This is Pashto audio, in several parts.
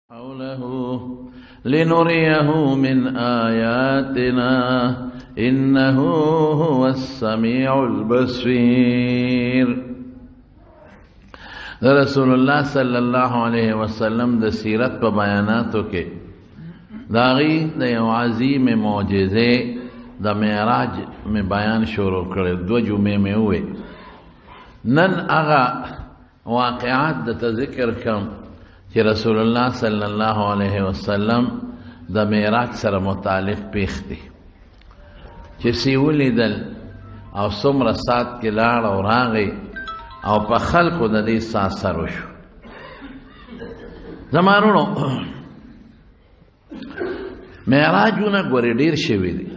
حوله لنريه من آياتنا إنه هو السميع البصير. رسول الله صلی اللہ علیہ وسلم د سیرت په بیاناتو کې داغي د یو عظیم معجزه د معراج میں بیان شروع کړل. دو جمعې مې وې نن هغه واقعات د ذکر کوم چې رسول الله صلی الله علیه وسلم د معراج سره متعلق پیښ دي چې سی ولیدل او څومره سات کې لاړ او راغی او په خلقو د دې ساسر وشو. زمانونو معراجونه ګورې ډېر شوي دي.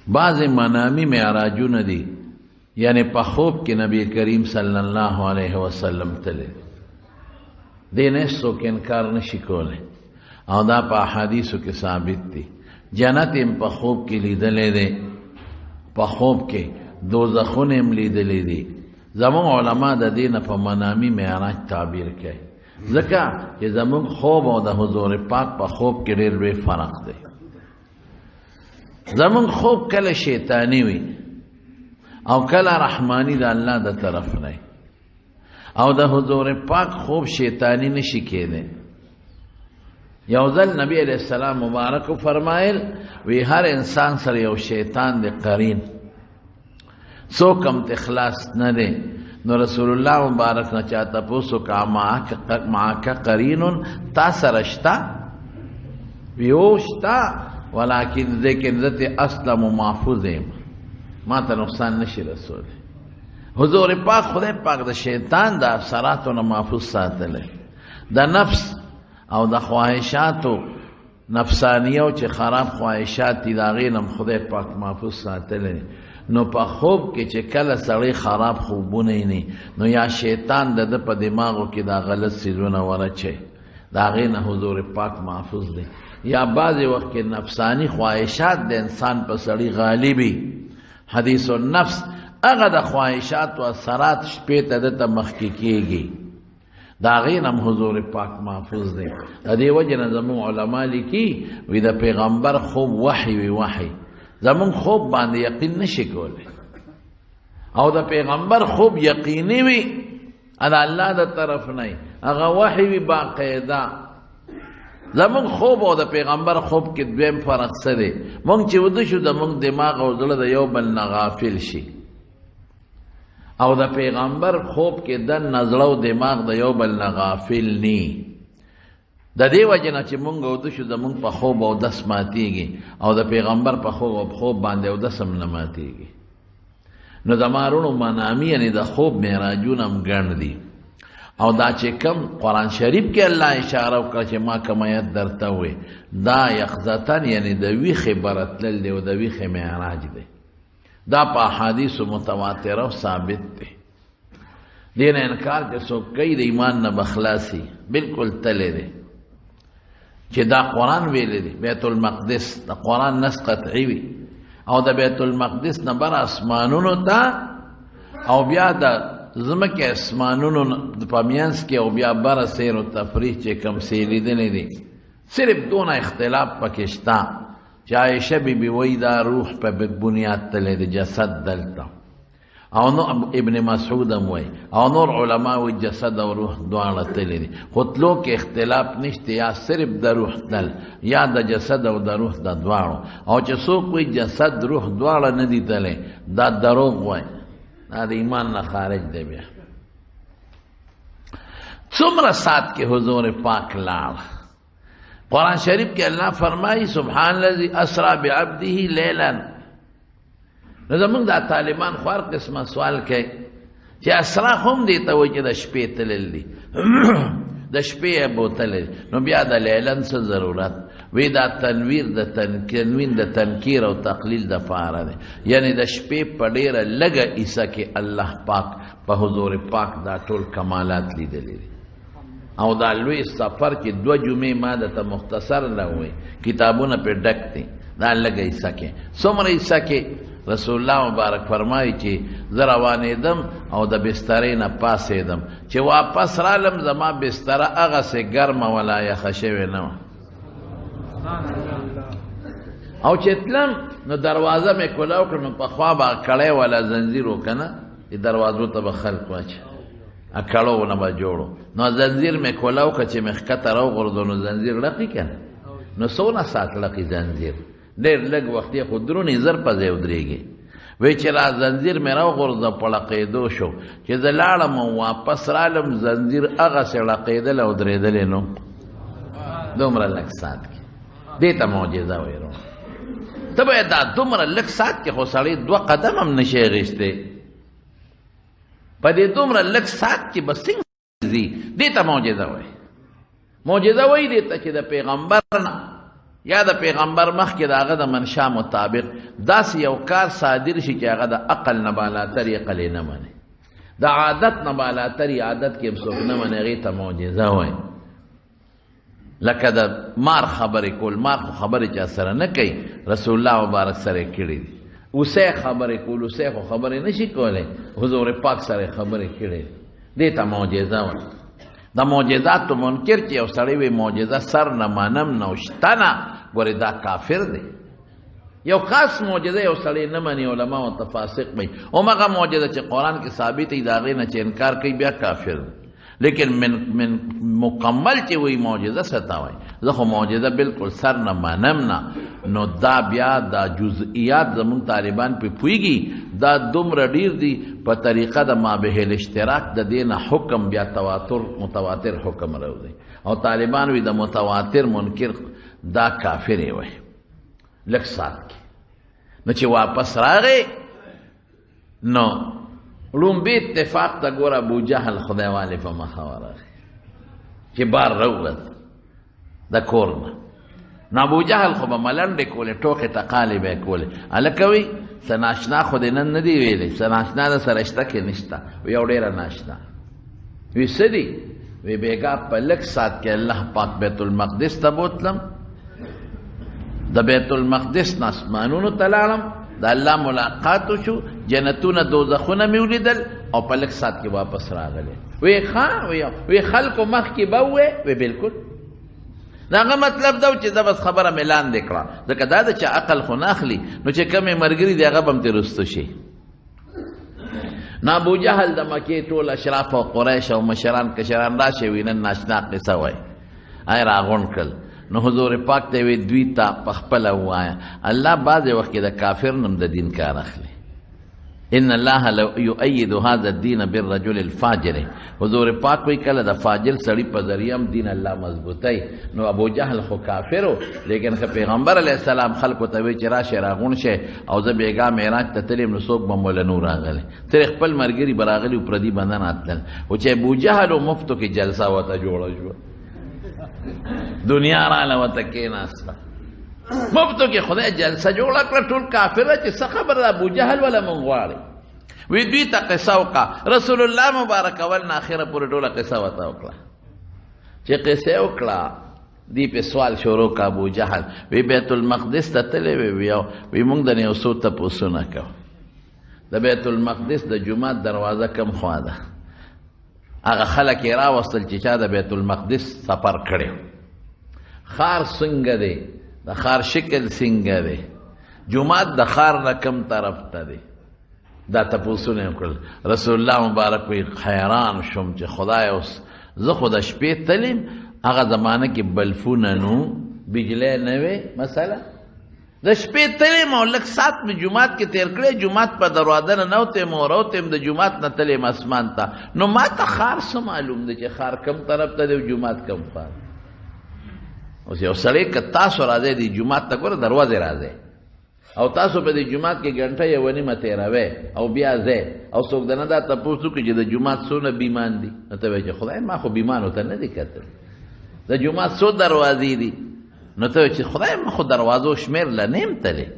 بعضې منامي معراجونه دي، یعنی په خوب کې نبی کریم صلی الله علیه وسلم تللی دې نه څوک انکار نشي کولی او دا په احادیثو کې ثابت دي. جنت هم په خوب کې لیدلی دی، په خوب کې دوزخونه هم لیدلی دي. زمون علما د دې نه په منامي معراج تعبیر کوي، ځکه چې زمون خوب او د حضور پاک په خوب کې ډېر لوی فرق دی. زمون خوب کله شیطانی وي او کله رحمانی د الله د طرف نه، او د حضور پاک خوب شیطانی نشي کېدی. یو ځل نبی علیہ السلام مبارک فرمایل وی هر انسان سره یو شیطان دی قرین، څوک هم اخلاص نه دی. نو رسول الله مبارک نه چاته پوسو کا معاک قرین تا سره شتا ویوشتا ولیکن ذکر ذات اسلم و محفوظ ما ته نقصان نشي رسول. حضور پاک خدای پاک د شیطان د اثراتو نه محفوظ ساتلی، د نفس او د خواهشاتو نفسانیو چې خراب خواهشات دي د هغې نه خدای پاک محفوظ ساتلی. نو په خوب کې چې کله سړی خراب خوبونه ویني نو یا شیطان د ده په دماغو کې دا غلط څیزونه ورچوي، د هغې نه حضور پاک محفوظ دی. یا بعضې وخت کې نفسانی خواهشات د انسان په سړی غالبي. حدیث النفس هغه د خواهشات و اثرات شپې ته دته مخکې کېږي، د هغې نه حضور پاک محفوظ دی. د دې وجې نه زموږ علما لیکي وي د پیغمبر خوب وحی وي. وحی زمون خوب باندې یقین نشي کولی، او د پیغمبر خوب یقیني وي د الله د طرف نه، هغه وحی وي باقاعده. زمون خوب او د پیغمبر خوب کې دویم فرق څه دی؟ مونږ چې وده شو زمونږ دماغ او زړه د یو بل نه غافل شي، او د پیغمبر خوب کې دننه زړه او دماغ د یو بل نه غافل نی. د دې وجه نه چې مونږ وده شو زمونږ په خوب اودس ماتېږي او د پیغمبر په خوب باندې اودس هم نه ماتېږي. نو د مارونو منامي یعنې د خوب معراجونه هم ګڼ دي. او دا چې کم قرآن شریف کې الله اشاره وکړه چې ما کوم آیت درته وې، دا یقظتن یعنې د ویښې برتلل دی او د ویښې معراج دی. دا په احادیثو متواتره او ثابت دی. دې نه انکار چې څوک کوي د ایمان نه به خلاصي، بلکل تللی دی چې دا قرآن ویلی دی. بیت المقدس د قرآن نص قطعي وي، او د بیت المقدس نه بر اسمانونو ته او بیا د ځمکې اسمانونو په منځ کې او بیا بره سیر و تفریح چې کوم څه یې لیدلی دي، صرف دونه اختلاف پکې شته چې عایشه بیبي وایي دا روح په بنیاد تللی دی، جسد دلته. او نو ابن مسعود هم وایي او نور علما وایي جسد او روح دواړه تللی دي، خو تلو کې اختلاف نشته، یا صرف د روح تل یا د جسد او د روح د دواړو. او چې څوک وایي جسد روح دواړه نه دي تللی، دا دروغ وایي، دا د ایمان نه خارج دی. بیا څومره سات کې حضور پاک لاړ. قرآن شریف کې الله فرمایي سبحان الذي اسرا بعبده لیلا. نو زمونږ دا طالبان خو هر قسمه سوال کوي چې اسرا هم دې ته وایي چې د شپې تلل دي، د شپې یې بوتلی، نو بیا د لیلن څه ضرورت؟ وی دا تنوین د تنکیر او تقلیل د پاره دی، یعنی د شپې په ډېره لږه عیسه کې الله پاک په حضور پاک دا ټول کمالات لیدلی دي. او دا لوی سفر چې 2 جمعې ما درته مختصر نه وایي، کتابونه پرې ډک دي. دا لږه عیسه کې څومره عیسه کې رسول الله مبارک فرمایي چې زه روانېدم او د بسترې نه پاسېدم چې واپس رالم زما بستره هغسې ګرمه ولا یخه شوې نه وه او چې تلم نو دروازه مې کولاو کړه نو پخوا به کړی ولا زنځیر و که نه دروازو ته به خلق واچي کړو نه به جوړو نو زنځیر مې کولاو که چې مې ښکته راوغورځو نو زنځیر ړقي که نه نو څونه ساعت لقي زنځیر ډېر لږ وخت یې خو درونې زر په ځای ودرېږي وی چې را زنځیر مې راوغورځه په ړقېدو شو چې زه لاړم او واپس رالم زنځیر هغسې ړقېدل او درېدلې نو دومره لږ ساعت کې دې ته معجزه ویرو ته باید دا دومره لږ ساعت کې خو سړی 2 قدم هم نشي اخیستی په دې دومره لږ ساعت کې به څنګه ځي دې ته معجزه وایي معجزه وایي دې ته چې د پیغمبر نه یا د پیغمبر مخکې د هغه د منشا مطابق داسې یو کار صادر شي چې هغه د عقل نه بالاتر عقل یې نه مني د عادت نه بالاتر عادت کې هم څوک نه مني هغې ته معجزه وایي لکه د مار خبرې کول مار خو خبرې چا سره نه کوي رسول الله مبارک سره یې کړي دي اوسی خبرې کول اوسی خو خبرې نه شي کولی حضور پاک سره یې خبرې کړي دې ته معجزه وایي د معجزاتو منکر چې یو سړی وي معجزه سر نه منم نه شته نه ګورې دا کافر دی یو خاص معجزه یو سړی نه مني علما ورته فاسق وایي همغه معجزه چې قرآن کې ثابت وي د هغې نه چې انکار کوي بیا کافر دی لیکن من مکمل چې وی معجزه ستا وای زه خو معجزه بالکل سر نه منم نه نو دا بیا دا جزئیات زمون طالبان په پویږي دا دومره ډیر دي په طریقه د مابه الاشتراک د دینه حکم بیا متواتر حکم راوځي او طالبان وی د متواتر منکر دا کافر وي لک سات نو چې واپس راغی نو لومبی اتفاق تا گور ابو جهل خدای والی پا مخواره چې بار روت دا کورنا نا ابو جهل خو با ملنده کوله ټوکې تقالی بے کوله الکوی سناشنا خود نن ندی ویلی سناشنا دا سرشتا که نشتا وی او دیر ناشنا وی سدی وی بیگا پا لک سات که اللہ پاک بیت المقدس تا بوتلم دا بیت المقدس ناسمانونو تلالم دا اللہ ملاقاتو شو جنتون دوزخونه می ولیدل او په لک سات کې واپس راغله وی خلکو مخ کې بوه وی بالکل داغه مطلب دا چې دا بس خبره ملان دکړه ځکه دا چې عقل خو ناخلی نو چې کمې مرګري دی هغه بم ترستو شي نا ابو جهل د مکې ټول اشراف او قریش او مشران کشران راشي وینن ناشنا قصه وای آی راغون کل نو حضور پاک ته وی دوی ته پخپل وایا الله بعض وخت د کافر نم د دین کار اخلي ان الله لو يؤيد هذا الدين بالرجل الفاجر حضور پاک وی کله د فاجر سړی په ذریعہ دین الله مضبوطی نو ابو جهل خو کافرو لیکن که پیغمبر علیہ السلام خلق ته وی چې راشه راغون شه او زه بیګا معراج ته تلم نو څوک بمول نور راغله تر خپل مرګري براغلی او پردي بندن اتل او چې ابو جهل مفتو کې جلسه وته جوړه شو دنیا را لوته کې ناستا مفتو کې خدای جلسه جوړه کړ ټول کافر چې څه خبر ابو جهل ولا منغواړي وی دوی ته قصه وکړه رسول الله مبارک اول نه اخره پورې ټوله قصه وته وکړه چې قصه وکړه دی په سوال شروع کا ابو جهل وی بیت المقدس ته تللی وی موږ د یو څو تپوسونه کوو د بیت المقدس د جومات دروازه کم خوا ده هغه خلک یې راوستل چې چا د بیت المقدس سفر کړی خار څنګه دی د خار شکل څنګه دی جومات د خار نه کم طرف ته دی دا تپوسونه وکړل رسول الله مبارک وی حیران شوم چې خدای اوس زه خو د شپې تلم هغه زمانه کې بلفونه نو بجلی نه وې مثلا د شپې تلم او لږ ساعت مې جومات کې تیر کړی جومات په دروازه نه نوتم او راوتم د جومات نه تلم اسمان ته نو ما ته خار څه معلوم دی چې خار کم طرف ته دی جومات کم خوا اوس یو سړی که تاسو راځئ دی جومات ته ګوره دروازې راځئ او تاسو په دې جومات کې ګنټه یو نیمه تیروئ او بیا ځئ او څوک دنه دا تپوس وکړي چې د جومات څونه بیمان دي نو ته وایې چې خدای ما خو بیمانو ته نه دي کتل د جومات څو دروازې دي نو ته وایې چې خدای ما خو دروازو شمېر له نیم تلې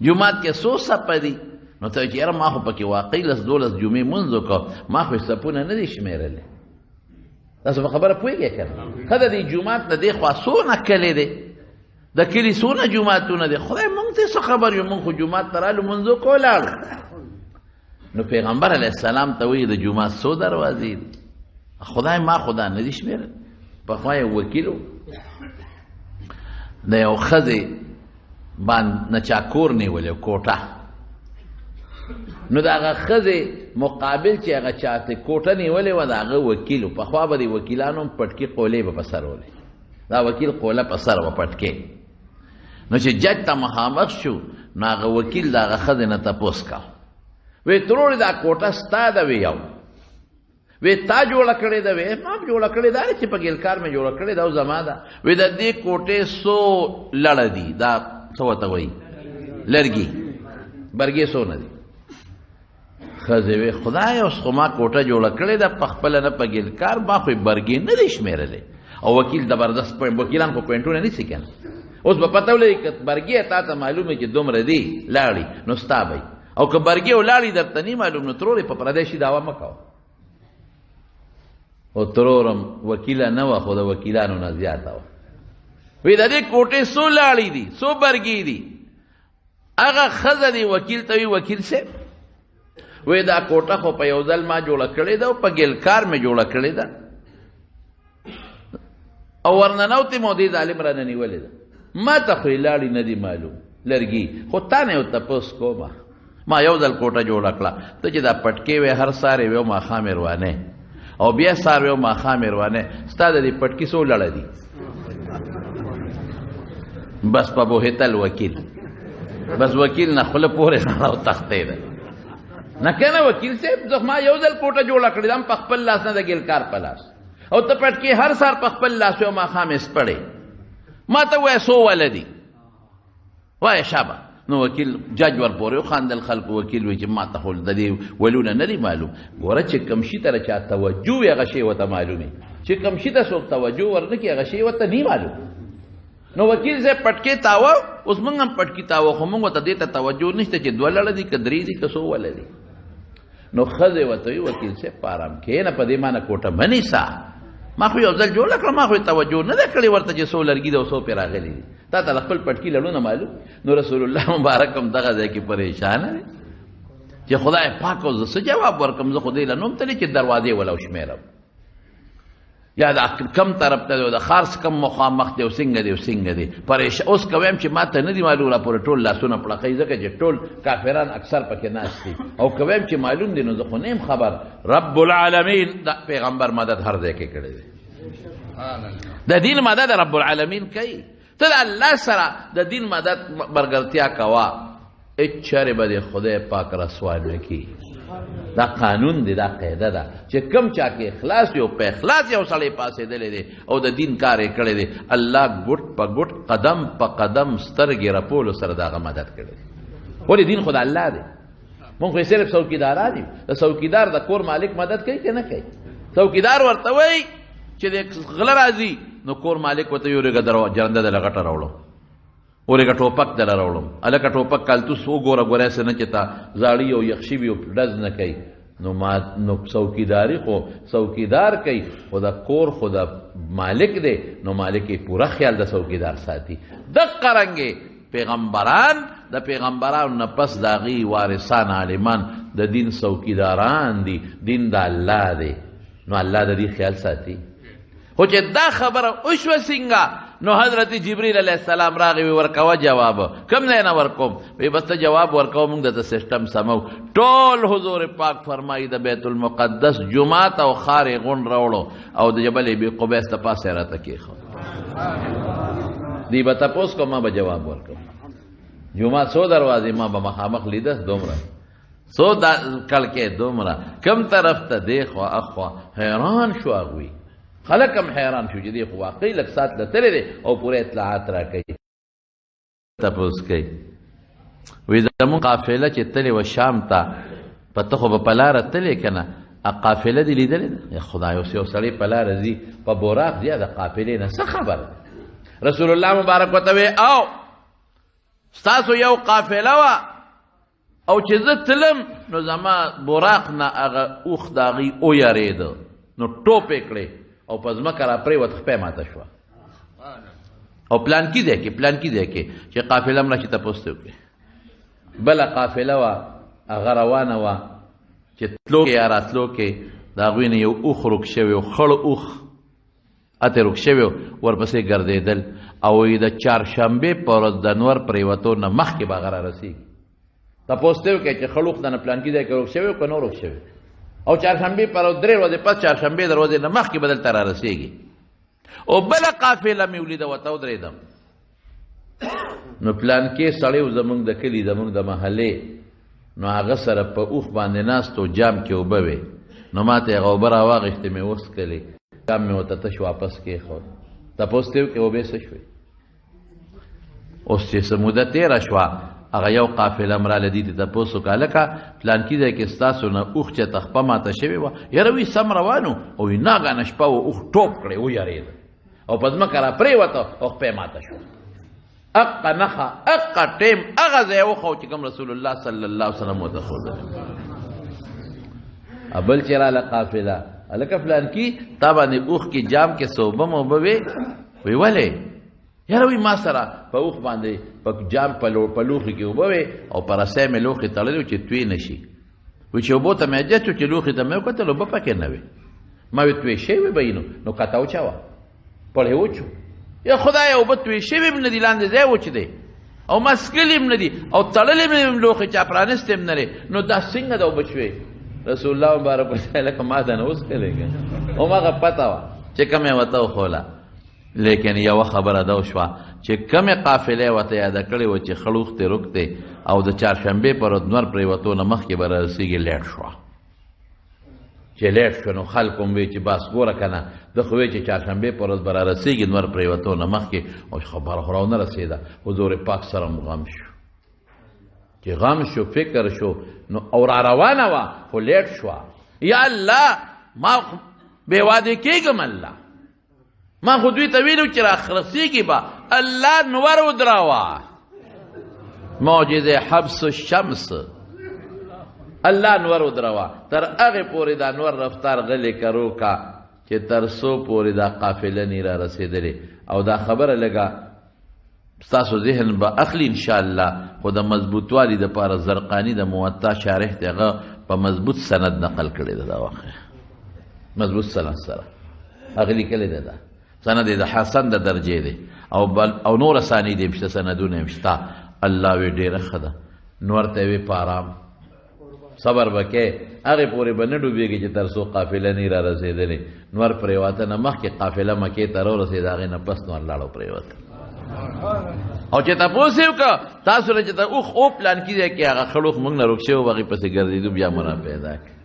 جومات کې څو صفه دي نو ته وایې چې یاره ما خو پکې واقعي 10-12 جمعې مونځ وکړو ما خو صفونه نه دي شمېرلې تاسو په خبره پوهېږئ که نه ښه د دې جومات نه دې خوا څونه کلې دی د کلي څونه جوماتونه دي خدای مونږ ته څه خبر یو مونږ خو جومات ته رالو منځو کو ولاړو نو پیغمبر علیه السلام ته وایي د جومات څو دروازې دي خدای ما خدا نه دي شمېرل پخوا یو وکیل د یو ښځې باندې نه چا کور نیولی کوټه نو د هغه ښځې مقابل چې هغه چاته کوټه نیولې وه د هغه وکیل و پخوا به د وکیلانو هم پټکي قولې به په سر ولې دا وکیل قوله په سر وه پټکې نو چې جج ته مخامخ شو نو هغه وکیل د هغه ښځې نه تپوس کا وی ترورې دا کوټه ستا ده وی یو وی تا جوړه کړې ده وی ما جوړه کړې ده چې په ګیلکار مې جوړه کړې ده او زما ده وی د دې کوټې څو لړه دي دا څه ورته وایي لرګي برګې څو نه دي ښځې وی خدای اوس خو ما کوټه جوړه کړې ده په خپله نه په ګیلکار ما خو برګې نه دي شمېرلې او وکیل زبردست وکیلان خو پوینټونه نیسي که نه اوس به پته ولګي که برګې تا ته معلومه چې دومره دي لاړې نو ستا به او که برګې ولاړې درته نی معلوم نو ترورې په پردیشي دعوه مه کوه او ترورم وکیله نه وه خو د وکیلانو نه زیاته وه وی د دې کوټې څو لاړې دي څو برګې دي هغه ښځه دی وکیل ته وی وکیل صاحب وی دا کوټه خو په یو ځل ما جوړه کړې ده او په ګیلکار مې جوړه کړې ده او ورننوتې مو دې ظالم رانه نیولې ده ما ته خو یې لاړې نه دي معلوم لرګي خو تا نه یو تپوس کومه ما یو ځل کوټه جوړه کړه ته چې دا پټکې وې هر سهار یې وې او ماښام یې روانې او بیا سهار وې او ماښام یې روانې ستا د دې پټکي څو لړه دي بس په بوهتل وکیل بس وکیل نه خوله پورې او تختې ده نه که نه وکیل صاحب زه ما یو ځل کوټه جوړه کړې ده په خپل لاس نه د ګیلکار په لاس او ته پټکې هر سهار په خپل لاس وې او ماښام یې سپړې ما ته ووایه څو وله دي وایه شابه نو وکیل جج ورپورې وخاندل خلکو وکیل وایي چې ما ته خو د دې ولونه نه دي معلوم ګوره چې کوم شي ته چا توجه وي هغه شی ورته معلوم وي چې کوم شي ته څوک توجه ورنه کړي هغه شی ورته نه معلوم نو وکیل صاحب پټکې تاوه اوس موږ هم پټکي تاوه خو موږ ورته دې ته توجه نشته چې دوه لړه دي که درې دي که څو وله دي نو ښځې ورته وي وکیل صاحب په ارام کښېنه په دې مانه کوټه مه نیسه ما خو یو ځل جوړه کړه ما خو توجه نه ده کړې ورته چې څو لرګي ده او څو پرې راغلي دي تا ته د خپل پټکي لړونه معلوم نو رسول الله مبارک هم دغه ځای کې پریشانه دی چې خدای پاک او زه څه جواب ورکړم زه خو دې له نوم تللی چې دروازې وله وشمېرم یا دا کم طرف ته دی د خارس کم مخامخ دی او څنګه دی او څنګه دی اوس که ویم چې ما ته نه دي معلوم راپورې ټول لاسونه پړقوي ځکه چې ټول کافران اکثر پکې ناست دي او که ویم چې معلوم دی نو زه خو نه یم خبر رب العالمین د پیغمبر مدد هر ځای کې کړی دی د دین مدد رب العالمین کوي ته د الله سره د دین مدد برګرتیا کوه هېڅ چرې به د خدای پاک رسوا نه کي دا قانون دی دا قاعده ده چې کم چا کې اخلاص یو په اخلاص یو سړی پاسېدلی دی او د دین کار یې کړی دی الله ګوټ په ګوټ قدم په قدم سترګې رپولو سره د هغه مدد کړی دی ولې دین خو د الله دی مونږ خو صرف څوکیداران یو د څوکیدار د کور مالک مدد کوي که نه کوي څوکیدار ورته وایي چې د غله راځي نو کور مالک ورته وایي ورېږه جرنده دله غټه راوړم ورېږه ټوپک دله راوړم هلکه ټوپک کالتوس وګوره ګورې څه نه چې تا زاړي او یخ شوي او ډز نه کوي نو څوکیداري خو څوکیدار کوي خو د کور خو د مالک دی نو مالک یې پوره خیال د څوکیدار ساتي دقه رنګې پیغمبران د پیغمبرانو نه پس د هغې وارثان عالمان د دین څوکیداران دي دین د الله دی نو الله د دې خیال ساتي خو چې دا خبره وشوه څنګه نو حضرت جبریل علیہ السلام راغی وی ورکوه جواب کم ځای نه ورکوم وی بس ته جواب ورکوه موږ درته سسټم سمو ټول حضور پاک فرمایي د بیت المقدس جومات او ښار یې غونډ راوړو او د جبل ابي قبیس ته پاسې راته کېښود دی به تپوس کوم ما به جواب ورکوم جومات څو دروازې ما به مخامخ لیده دومره څو کړکۍ دومره کم طرف ته دی خوا اخوا حیران شو هغوی خلق هم حیران شو چې دی خو واقعي لږ ساعت له تللی دی او پوره اطلاعات را کوي تپوس کوي وایي زمونږ قافله چې تلې وه شام ته په ته خو به په لاره تلې که نه قافله دې لیدلې ده خدای اوس یو سړی په لاره ځي په براق ځي د قافلې نه څه خبره رسول الله مبارک ورته وی او ستاسو یو قافله وه او چې زه تلم نو زما براق نه هغه اوښ د هغې ویرېده نو ټوپ یې کړې او په ځمکه را پرېوت خپۍ ماته شوه او پلان کی دی کې چې قافله مړه چې تاسو ته وکړي بل قافله وا هغه روانه وا چې تلو کې راتلو کې دا غوینه یو اوخ روک شوی او خړ اوخ اته روک شوی ورپسې ګرځیدل او د چهارشنبه پر ورځ د انور پریوتو نه مخکې به هغه رارسېږي تاسو ته وکړي چې خړ اوخ د پلان کې دی کې روک شوی که نو روک شوی او چهارشنبه پر 3 ورځې پس چهارشنبه دروازې نه مخکې بدل تر رارسېږي او بل قافله مې ولیده وته ودرېدم نو پلان کې سړی زمونږ د کلي زمونږ د محلې نو هغه سره په اوخ باندې ناست و جام کې اوبه وې نو ما ته هغه اوبه راواغېستې مې وڅښلې جام مې ورته تش واپس کېښود تپوس ته وکړې اوبې څه شوې اوس چې څه موده تېره شوه هغه یو قافله م راله دي ته تپوس وکړه هلکه پلانکي ځای کې ستاسو نه اوښ چې تخپه ماته شوې وه یاره وی سم روان و او وي ناګانه شپه و اوښ ټوپ کړې ویارېده او په ځمکه را پرېوته او خپې ماته شوه اقا نخا اقا ټیم هغه ځای وخو چې کوم رسول الله صلی الله علیه وسلم ورته ښودلی بل چې راله قافله هلکه پلانکي تا باندې اوښ کې جام کې څه اوبه موبه وې وی ولې یاره وی ما سره په اوښ باندې په جام په لوښي کې اوبه وې او په رسۍ مې لوښي تړلی چې توی نه شي وی چې اوبو ته مې اجت چې لوښي ته مې وکتل اوبه پکې نه وې ما وی توی شوې به یې نو کته وچوه پړې وچو یا خدای اوبه توی شوې هم نه دي لاندې ځای وچ دی او مسکلې هم نه دي او تړلې مې هم لوښي چا پرانستې هم نه دی نو دا څنګه د اوبه شوې رسول الله مبارک وسلم لکه ما ته نه اوس کړی او ماغه پته وه چې کومې ورته وښوله لیکن یوه خبره دا وشوه چې کومې قافلې ورته یاده کړې وه چې خړ اوښ ته روک دی او د چهارشنبې پر ورځ نور پرېوتو نه مخکې به رارسېږي لیټ شوه چې لیټ شو نو خلکو هم وی چې بس ګوره که نه ده خو وی چې چهارشنبې پر ورځ به رارسېږي نور پرېوتو نه مخکې او خبره خو راونه رسېده حضور پاک سره هم غم شو چې غم شو فکر شو نو او را روانه وه خو لیټ شوه یا الله ما بې واده کېږم الله ما خو دوی ته ویلو چې راخرسېږي به الله نور ودراوه معجزه حبس الشمس الله نور ودراوه تر هغې پورې دا نور رفتار غلې کرو کا چې تر څو پورې دا قافله نی را رسېدلې او دا خبره لږه ستاسو ذهن به اخلي انشاءالله خو د مضبوطوالي دپاره زرقاني د موطا شارح دی هغه په مضبوط سند نقل کړی ده دا واقع مضبوط سند سره هغه لیکلی دی دا سند د حسن د درجې دی او نور اسانید هم شته سندونه هم شته الله وی ډېره ښه ده نور ته وی په ارام صبر به کې هغې پورې به نه ډوبېږي چې تر څو قافله نه را رسېدلې نور پرېواته نه مخکې قافله مکې ته راورسېد هغې نه پس نور لاړو پرېوته او چې تپوس یې وکړه تاسو نه چې ته اوښ او پلان کې دی کې هغه خړ اوښ موږ نه روک شوی و هغې پسې ګرځېدو بیا مو را پیدا کړي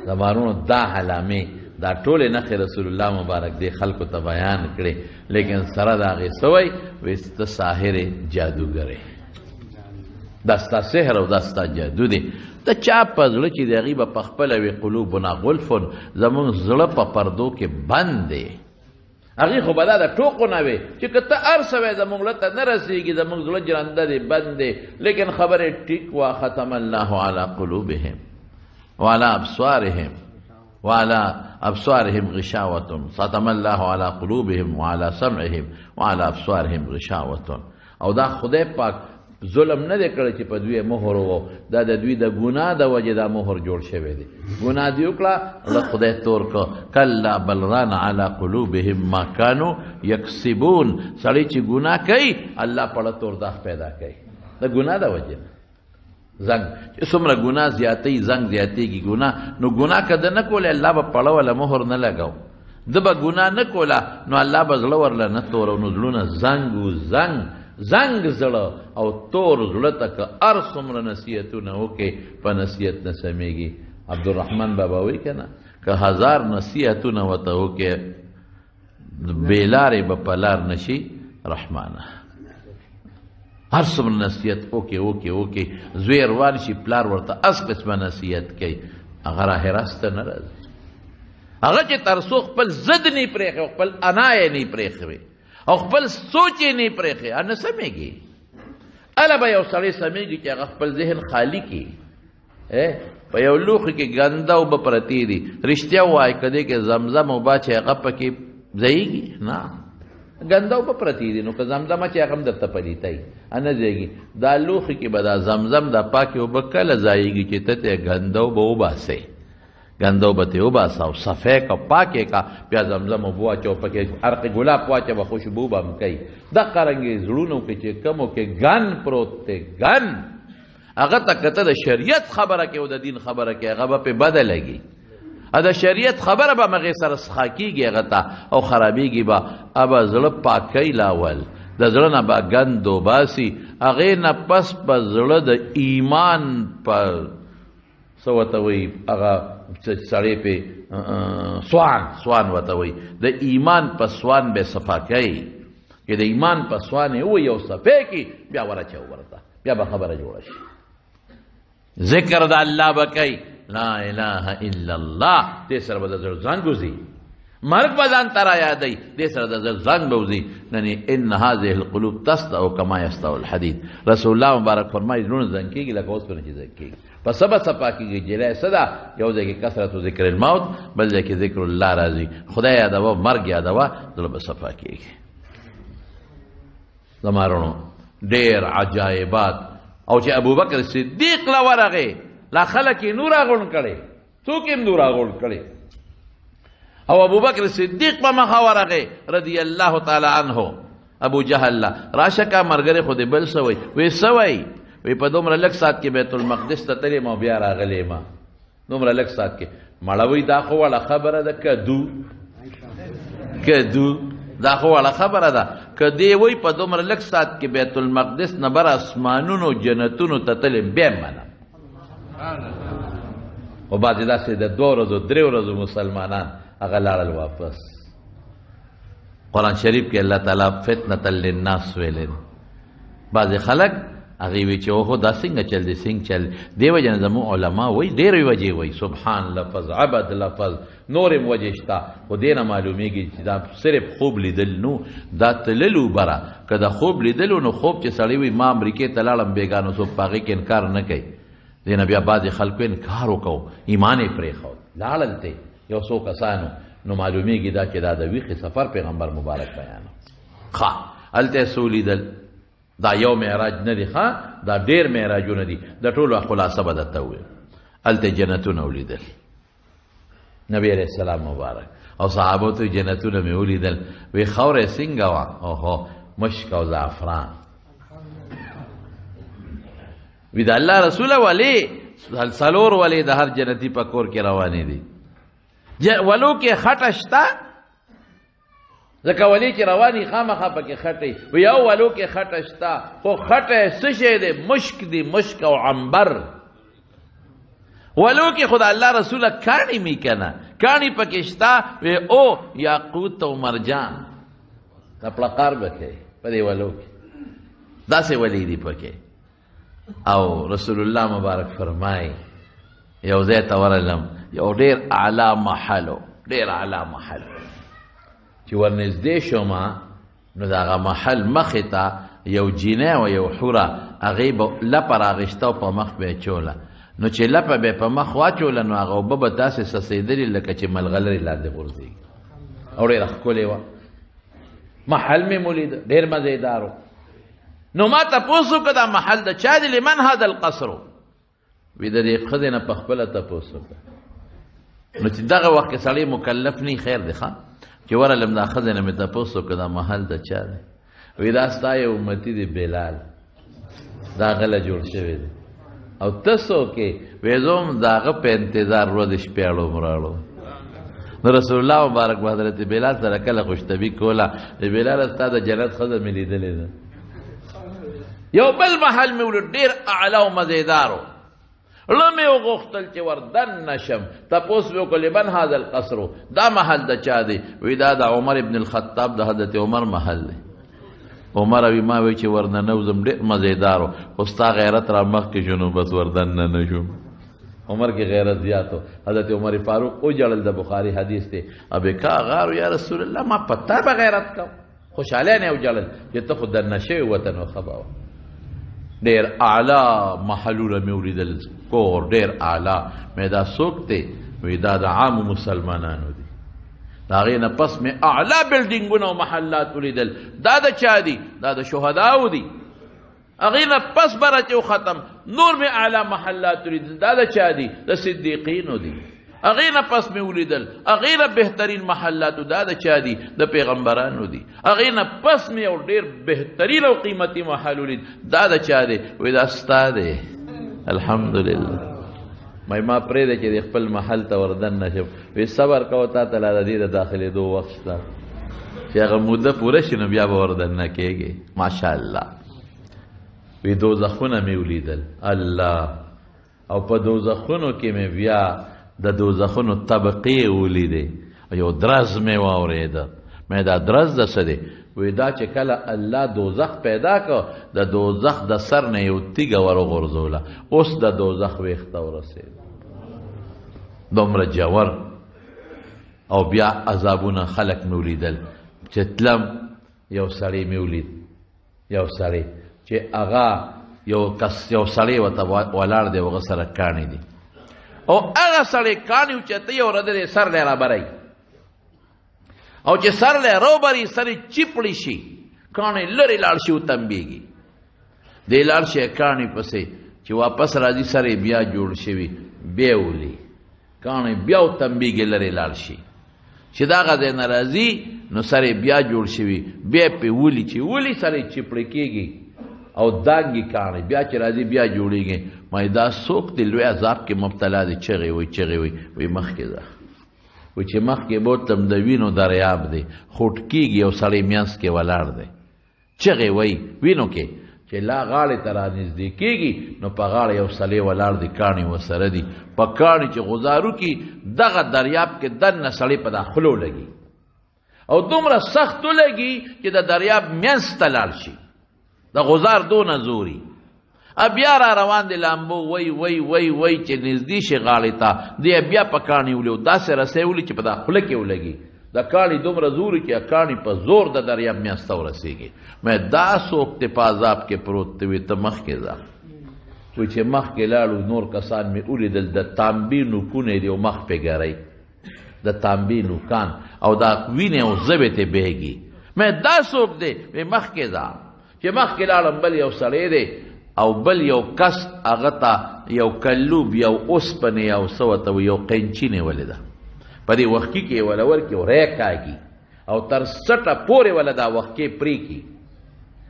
زمانونو دا علامې دا ټولې نښې رسول الله مبارک دی خلکو ته بیان کړې لیکن سره د هغې څه وایي وایي ته ساحرې جادوګرې دا ستا سحر او دا ستا جادو دی ته چا په زړه چې د هغې به په خپله وي قلوبنا غلفن زمونږ زړه په پردو کې بند دی هغې خو به دا د ټوکو نه وې چې که ته هر څه وایې زمونږ زړه ته نه رسېږي زمونږ زړه جرنده دی بند دی لیکن خبرې ټیک وه ختم الله علی قلوبهم وعلى أبصارهم غشاوة ختم الله على قلوبهم وعلى سمعهم وعلى أبصارهم غشاوة او دا خدای پاک ظلم نه دی کړی چې په دوی مهر و دا د دوی د ګناه د وجې دا مهر جوړ شوی دی ګناه دې وکړه له خدای تور کړه کلا بل ران على قلوبهم ما كانوا یکسبون سړی چې ګناه کوي الله پړه تور داغ پیدا کوي د ګناه د وجې زنګ چې څومره ګناه زیاتوي زنګ زیاتېږي ګناه نو ګناه که ده نه کولی الله به پړه وله مهر نه لګو ده به ګناه نه کوله نو الله به زړه ورله نه تورو نو زړونه زنګ و زنګ زړه او تور زړه ته که هر څومره نصیحتونه وکړې په نصیحت نه سمیږي عبدالرحمن بابا وایي که نه که 1000 نصیحتونه ورته وکړې بې لارې به په لار نشي رحمانه هر څومره نصیحت وکړې زوی روان شي پلار ورته هس قسمه نصیحت کوي هغه راه راست نه راځي هغه چې تر څو خپل ضد نه پرېښی خپل انا یې نه پرېښوي او خپل سوچ یې نه پرېښی نه سمېږي هله به یو سړی سمېږي چې هغه خپل ذهن خالي کړي په یو لوښي کې ګنده اوبه پرتې دي رښتیا ووایه که دې کې زمزم اوبه چې هغه پکې ځایږي نه ګنده په پرتی دي نو که زمزمه چې هغه هم درته پلیتای نه ځایږي دا لوښي کې به دا زمزم دا پاکې اوبه کله ځایږي چې ته ته ګنده اوبه وباسې ګنده اوبه ترې وباسه او صفی که پاکې که بیا زمزم اوبه واچوه پکې عرق ګلاب واچوه خوشبو به هم کوي دغه رنګې زړونو کې چې کومو کې ګن پروت دی ګن هغه ته که ته د شریعت خبره کې او د دین خبره کې هغه به پې بده لګي د شریعت خبره به مغې سره څخه کېږي هغه ته او خرابېږي به به زړه پاکۍ لاول د زړه نه به ګند وباسي هغې نه پس به زړه د ایمان په څه ورته وایي هغه سړی پې سوان ورته وایي د ایمان په سوان به صفا کوي که د ایمان په سوان یې ووایي او صفی کړي بیا ورچوي ورته بیا به خبره جوړه شي ذکر د الله به کوي لا اله الا الله دې سره به د زړه زنګ وځي مرګ به ځان ته را یادوي دې سره د زړه زنګ به وځي ننې ان هذه القلوب تسطع کما یسطع الحدید رسول الله مبارک فرمایي زړونه زنګ کېږي لکه اوسپنه چې زنګ کېږي په څه به صفا کېږي جلی څه ده یو ځای کې کثرت ذکر الموت بل ځای کې ذکر الله راځي خدای یادوه مرګ یادوه زړه به صفا کېږي زما وروڼو ډېر عجایبات او چې ابوبکر صدیق له ورغې لا خلک یې نور راغونډ کړی څوک یې نور راغونډ کړی او ابوبکر صدیق په مخه ورغې رضی الله تعالی عنه ابو جهل لا راشه کا مرګره خو دې بل سوی وې سوی وې په دومره لږ سات کې بیت المقدس ته تلې ما بیا راغلې ما دومره لږ سات کې مړوي دا خو ولا خبره ده کدو دا خو ولا خبره ده کدی وې په دومره لږ سات کې بیت المقدس نه بر اسمانونو جنتونو ته تلې به منه او بعد داسې د 2 ورځو 3 ورځو مسلمانان هغه لاړل واپس قرآن شریف کې الله تعالی فتنة للناس ویلې بعضې خلک هغې وی چې اوهو دا څنګه چل دی څنګه چل دې وجې نه زموږ علما وایي ډېرې وجې وایي سبحان لفظ عبد لفظ نورې وجې شته خو دې نه معلومېږي چې دا صرف خوب لیدل نو دا تللو بره که دا خوب لیدلو نو خوب چې سړی وي ما امریکې ته لاړم بېګانو څوک په هغې کې انکار نه کوي دې نه بیا بعضې خلکو انکار وکړو ایمان یې پرېښود لاړل ته یو څو کسانو نو معلومېږي دا چې دا د ویښې سفر پیغمبر مبارک بیانو ښه هلته یې څو لیدل دا یو معراج نه دی ښه دا ډېر معراجونه دي د ټولو خلاصه به درته وویم هلته جنتونه ولیدل نبی علیه السلام مبارک او صحابو ته جنتونه مې ولیدل وی خاوره څنګه وه اوهو مشک او زعفران وی د الله رسوله ولې څلور ولې د هر جنتي په کور کې روانې دي ولو کې خټه شته ځکه ولې چې رواني خامخا پکې خټې وی یو ولو کې خټه شته خو خټه څه شی دی مشک دی مشک او عنبر ولو کې خدا الله رسوله کاڼي می کنه کاڼي پکې شته وی او یاقوت او مرجان کپړقار بکې په دې ولو کې داسې ولې دي پکې او رسول الله مبارک فرمای یو ځای ته ورغلم یو ډېر اعلی محلو ډېر اعلی محل چې ورنږدې شوم نو د هغه محل مخې ته یو جینۍ او یو حوره هغې به لپه راغېشته او په مخ به یې چوله نو چې لپه به یې په مخ واچوله نو هغه اوبه به داسې څڅېدلې لکه چې ملغلرې لاندې غورځېږي او ډېره ښکلې وه محل مې مولیده ډېر مزېدار و نو ما تپوس وکړه دا محل د چا دی لمن هذا القصر وی د دې ښځې نه په خپله تپوس وکړه نو چې دغه وخت کې سړی مکلف نه خیر دی ښه چې ورغلم دا ښځې نه مې تپوس وکړه دا محل د چا دی وی دا ستا یو امتي دی بلال دا غله جوړ شوی دی او ته څوک یې وی زه هم د هغه په انتظار ورځې شپې اړوم راړو نو رسول الله مبارک به حضرت بلال سره کله خوشطبي کوله بلال ستا د جنت ښځه مې لیدلې ده یو بل محل مې ولید ډېر اعلی او مزېدار و زړه مې وغوښتل چې وردن نشم تپوس مې وکړ لمن هذا القصر دا محل د چا دی وی دا د عمر ابن الخطاب د حضرت عمر محل دی عمر وی ما وی چې ورننوځم ډېر مزېدار و خو ستا غیرت را مخکې شو نو بس وردننه نه شوم عمر کې غیرت زیات و حضرت عمر فاروق وجړل د بخاري حدیث دی ابکا غارو یا رسول الله ما پتا به غیرت کوم خوشحاله نه وجړل چې ته خو دننه شوی وطن و خبا ډېر اعلی محلونه مې ولیدل کور ډېر اعلی مې دا څوک دی وی دا د عامو مسلمانانو دی د هغې نه پس مې اعلی بلډینګونه او محلات ولیدل. دا د چا دي؟ دا د شهداو دي. هغې نه پس بره چې ختم نور مې اعلی محلات ولیدل. دا د چا دي؟ د صدیقینو دي. هغې نه پس مې ولیدل هغې نه بهترین محلاتو. دا د چا دي؟ د پیغمبرانو دي. هغې نه پس مې یو ډېر بهترین او قیمتي محل ولید. دا د چا دی؟ وایي دا ستا دی. الحمدلله. ما پرېږده چې د خپل محل ته وردن نه شم. وایي صبر کوه تا ته لا د دې د داخلېدو وخت شته چې هغه موده پوره شي نو بیا به وردن نه کېږي. ماشاءالله. وایي دوزخونه مې ولیدل. الله. او په دوزخونو کې مې بیا د دوزخونو طبقې ولیدې. یو درز مې واورېده. مې دا درز د څه دی؟ وایي دا چې کله الله دوزخ پیدا کړ د دوزخ د سر نه یو تیږه ورغورځوله. اوس د دوزخ ویښته ورسېده. دومره جوور او بیا عذابونه خلک مې ولیدل چې تلم یو سړی مې ولید. یو سړی چې هغه یو کس یو سړی ورته ولاړ دی هغه سره کاڼي دي او هغه سړی کاڼي اوچتوي او د سر لی رابری او چې سر لی روبري سر یې چیپړی شي کاڼی لرې لاړ شي وتمبېږي. دی لاړ شي کاڼي پسې چې واپس راځي سر یې بیا جوړ شوي بیا ولي کاڼی بیا وتمبېږي لرې لاړ شي. چې د هغه ځای نه راځي نو سر یې بیا جوړ شوي بیا پې ولي چې ولي سر یې چیپړی کېږي او دانګي کاڼي بیا چې راځي بیا جوړېږي. ما دا څوک دی لوی عذاب کې مبتلا دی؟ چغې وایي چغې وایي. وایي مخکې ځه. وایي چې مخکې بوتلم د وینو دریاب دی خوټ کېږي او سړی منځ کې ولاړ دی. چغې وایي وینو کې چې لا غاړې ته رانږدې کېږي نو په غاړه یو سړی ولاړ دی کاڼي ورسره دي. په کاڼي چې غزارو کې دغه دریاب کې دننه سړی په دا خولو لګي او دومره سخت ولګي چې د دریاب منځ ته لاړ شي. د غزار دونه زوري. بیا را روان دی لامبو وی وی وی وی چې نږدې شي غاړې ته دی بیا په کاڼي ولي او داسې رسۍ ولي چې په دا خوله کې ولګي. د کاڼي دومره زوري چې کاڼي په زور د دریاب منځ ته ورسېږي. مې دا څوک دی په عذاب کې پروت دی؟ وایي ته مخکې ځه. وایي چې مخکې لاړو نور کسان مې ولیدل د تانبې نوکونه دي او مخ پې ګرئ د تانبې نوکان او دا وینې او ژبې ته بهېږي. مې دا څوک دی؟ وایي مخکې ځه. چې مخکې لاړم بل یو سړی دی او بل یو کس هغه ته یو کلوب یو اوسپنې او څه ورته یو قینچي نیولې ده په دې وښکي کې یې وله ورکړي او ری کاږي او تر سټه پورې وله دا وښکې پرې کړي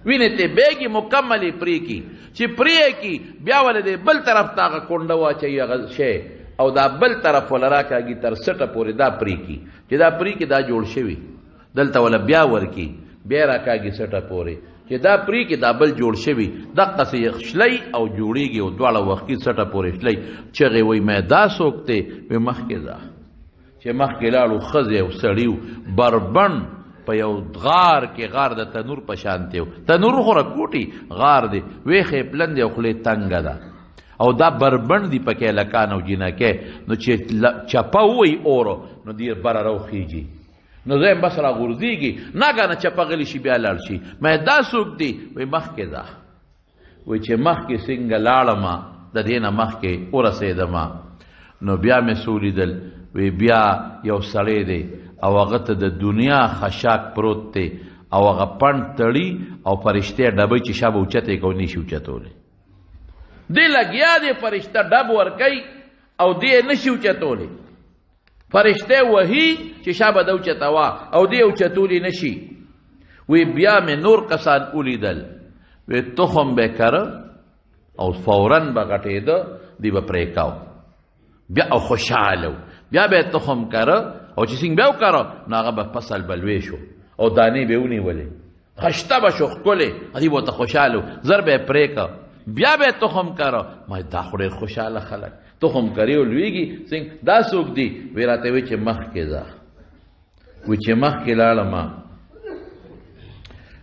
وینې ته بېږي مکمل یې پرې کړي. چې پرې کړي بیا وله دې بل طرف ته هغه کونډه واچوي هغه شی او دا بل طرف وله راکاږي تر سټه پورې دا پرې کړي. چې دا پرې کړي دا جوړ شوي دلته وله بیا ورکړي بیا راکاږي سټه پورې چې دا پرې کې دا بل جوړ شوي دقسې شلی او جوړېږي او دواړه وښکي سټه پورې شلی. چغې وایي مې دا څوک دی؟ وایي مخکې ځه. چې مخکې لاړو ښځې او سړي بربند په یو غار کې غار د تنور په شانتې و. تنور خوره کوټي غار دی ویښې پلندې او خولې تنګه ده او دا بربند دي پکې لکان او جینکې نو چې چپه ووایي اورو نو دې بره راوخیږي نو زه بس را غورځېږي ناګانه چپه غلی شي بیا لاړ شي. مې دا څوک دی؟ وایي مخکې ځه. وایي چې مخکې څنګه لاړمه د دې نه مخکې ورسېدمه نو بیا مې څه ولیدل؟ وی بیا یو سړی دی او هغه ته د دنیا خشاک پروت دی او هغه پنډ تړي او فرشتې ډبې چې شابه اوچتې کوي نشي اوچتولی. دی لګیا دی فرشته ډب ورکوي او دی نشي اوچتولی. فرشتې وهي چې شابه د اوچتوه او دی اوچتولی نشي. وی بیا مې نور کسان ولیدل وی تخم به کره او فوراً به غټېده دی به پرې کاو بیا او خوشحاله بیا به تخم کره او چې څنګه به وکړه نو هغه به فصل به لوی شو او دانې به ونیولې خشته به شو ښکلې هدي به ورته خوشحاله زر به یې پرې کړه بیا به یې تخم کره. ما دا خو ډېر خوشحاله خلک تخم کري او لویږي څنګه دا څوک دي؟ وی راته وی چې مخکې ځه. وی چې مخکې لاړمه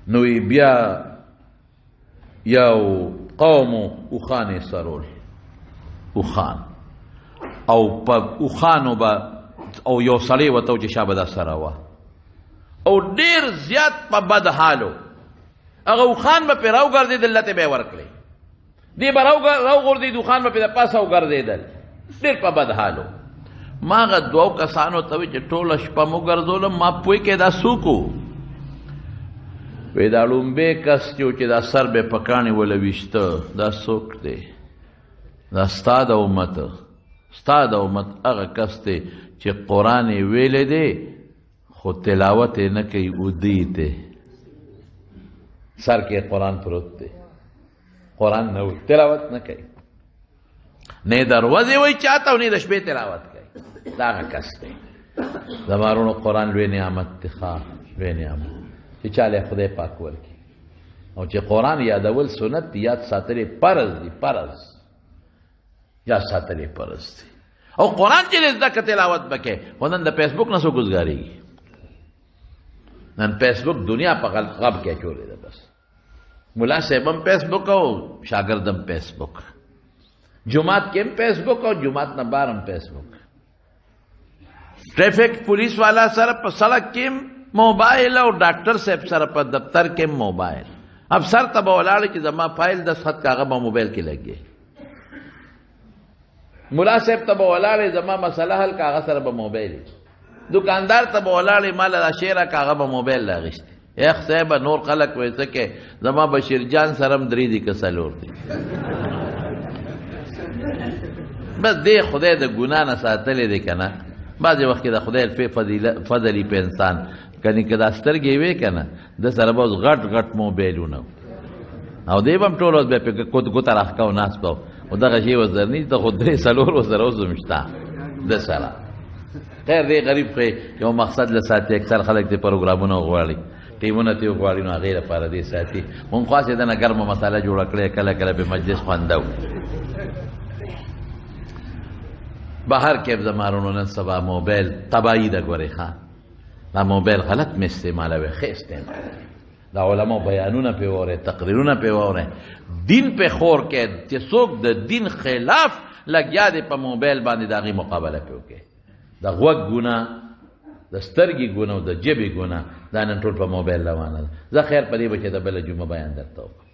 نو بیا یو قوم اوښان یې سرول اوښان او په اوښانو به او یو سړی ورته و چې شابه دا سره وه او ډېر زیات په بد حالو هغه اوښان به پرې راوګرځېدل لتې به یې ورکړې دی به راوغورځېد اوښان به پرې د پاسه وګرځېدل ډېر په بد حالو. ما هغه دوو کسانو ته وی چې ټوله شپه مو ګرځولم ما پوی کې دا څوک و وی دا لومبی کس چې دا سر به پکاڼې وله ویشته دا څوک دی دا ستا د امت هغه کس دی چې قرآن یې ویلی دی خو تلاوت یې نه کوي ودی دی سر کې قرآن پروت دی قرآن نه تلاوت نه کوي نه دروازې وایي چاته او نه د شپې تلاوت کوي دا هغه کس دی زما وروڼو قرآن لوی نعمت دی لوی نعمت چې چاله خدای پاک ورکړي او چې قرآن یادول سنت دی یاد ساتلی فرض دی فرض یاد ساتلی فرض دی او قرآن چې زده که تلاوت بکې خو نن د فیسبوک نه څوک ګزارېږي نن فیسبوک دنیا په غب کې اچولې ده بس ملا صاحب هم فیسبوک او شاګرد هم فیسبوک جماعت کې هم فیسبوک او جماعت نه بهر هم فیسبوک ټریفک پولیس والا سره په سړک کې موبایل او ډاکټر صاحب سره په دفتر کې موبایل افسر ته به ولاړ چې زما فایل د خط کاغه په موبایل کې لګي ملا صاحب ته به ولاړ زما مسله حل کاغه سره په موبایل دکاندار ته به ولاړ مال را شیره کاغه په موبایل لاغشته اخ صاحب نور خلق وایي چې زما بشیر جان سرم درې دي کسلور دي بس دې خدای د ګنا نه ساتلې دي کنه بعضې وخت کې د خدای فضلي په انسان کني که دا سترګې وې که نه د سره به اوس غټ غټ موبایلونه او دی به هم ټول اوس بیا پې ګوته راښکه او ناست به خو دغه شی اوس در نشته خو درې څلور ورسره اوس هم شته د سره خیر دی غریب خو یو مقصد له ساتي اکثر خلک دې پروګرامونه غواړي ټیمونه ته غواړي نو هغې لپاره دې ساتي مونږ خاصې دنه ګرمه مساله جوړه کړې کله کله به مجلس خونده بهر کې زما وروڼو نن سبا موبایل تباهي ده ګورې ښه دا موبایل غلط مې استعمالوي ښه استعمال دا علماء بیانونه پې واورئ تقریرونه پې واورئ دین پې خور کې چې څوک د دین خلاف لګیا دی په موبایل باندې د هغې مقابله پې وکړي د غوږ ګناه د سترګې ګناه او د ژبې ګناه دا نن ټول په موبایل روانه ده زه خیر په دې به چې د بله جمعه بیان درته وکړم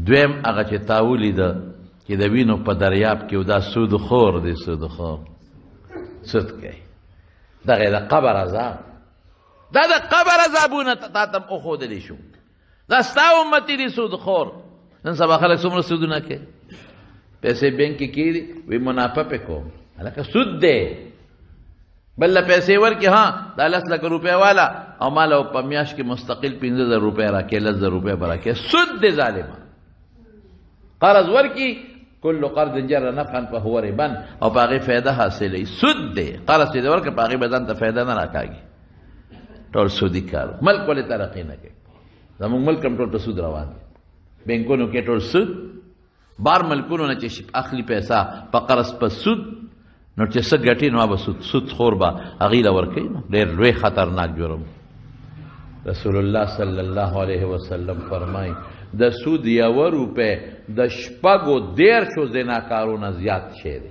دویم هغه چې تا ولیده چې د وینو په دریاب کې دا سود خور دی سود خور سود کوي دغه د قبر عذاب دا د قبر عذابونه تا ته وښودلی شو دا ستا امتي دي سود خور نن سبا خلک څومره سودونه کوي پیسې بینک کې کېدي وی منافع پې کوم هلکه سود دی بل له پیسې ورکړي ها دا 10 لک روپۍ والا او ما له په میاشت کې مستقل 15,000 روپۍ راکړي 10,000 روپۍ به راکړي سود دی ظالمه قرض ورکړي کل قرض جر نفعا فهو ربا او په هغې فایده حاصلوي سود دی قرض چې دی ورکړه په هغې به ځان ته فایده نه راکاږي ټول سودي کار ملک ولې ترقي نه کوي زموږ ملک هم ټول په سود روان دی بینکونو کې ټول سود بار ملکونو نه چې اخلي پیسه په قرض په سود نو چې څه ګټي نو به سود خور به هغې له ورکوي نو ډېر لوی خطرناک جرم رسول الله صلی الله علیه وسلم فرمایي د سود 1 روپۍ د 10 زناکارونه زیات شی دی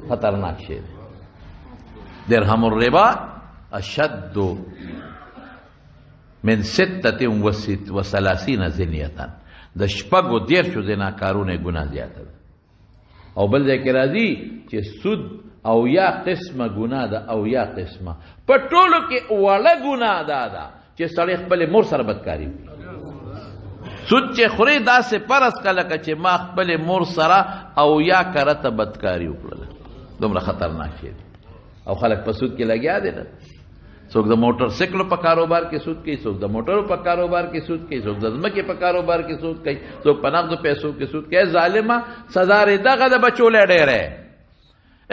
خطرناک شی دی درهم الربا اشد من 36 زنیه د 10 زناکارونه ګناه زیاته ده او بل ځای کې راځي چې سود او یا قسمه ګناه ده او یا قسمه په ټولو کې وړه ګناه ده چې سړی خپلې مور سره بدکاري وکړي سود چې خوري داسې فرض کړه لکه چې ما خپلې مور سره او یا کره ته بدکاري وکړله دومره خطرناک شی دی او خلک په سود کې لګیا دي نه څوک د موټر سایکلو په کاروبار کې سود کوي څوک د موټرو په کاروبار کې سود کوي څوک د ځمکې په کاروبار کې سود کوي څوک په نغدو پیسو کې سود کوي ظالمه سزا یې دغه د بچو له ډېرې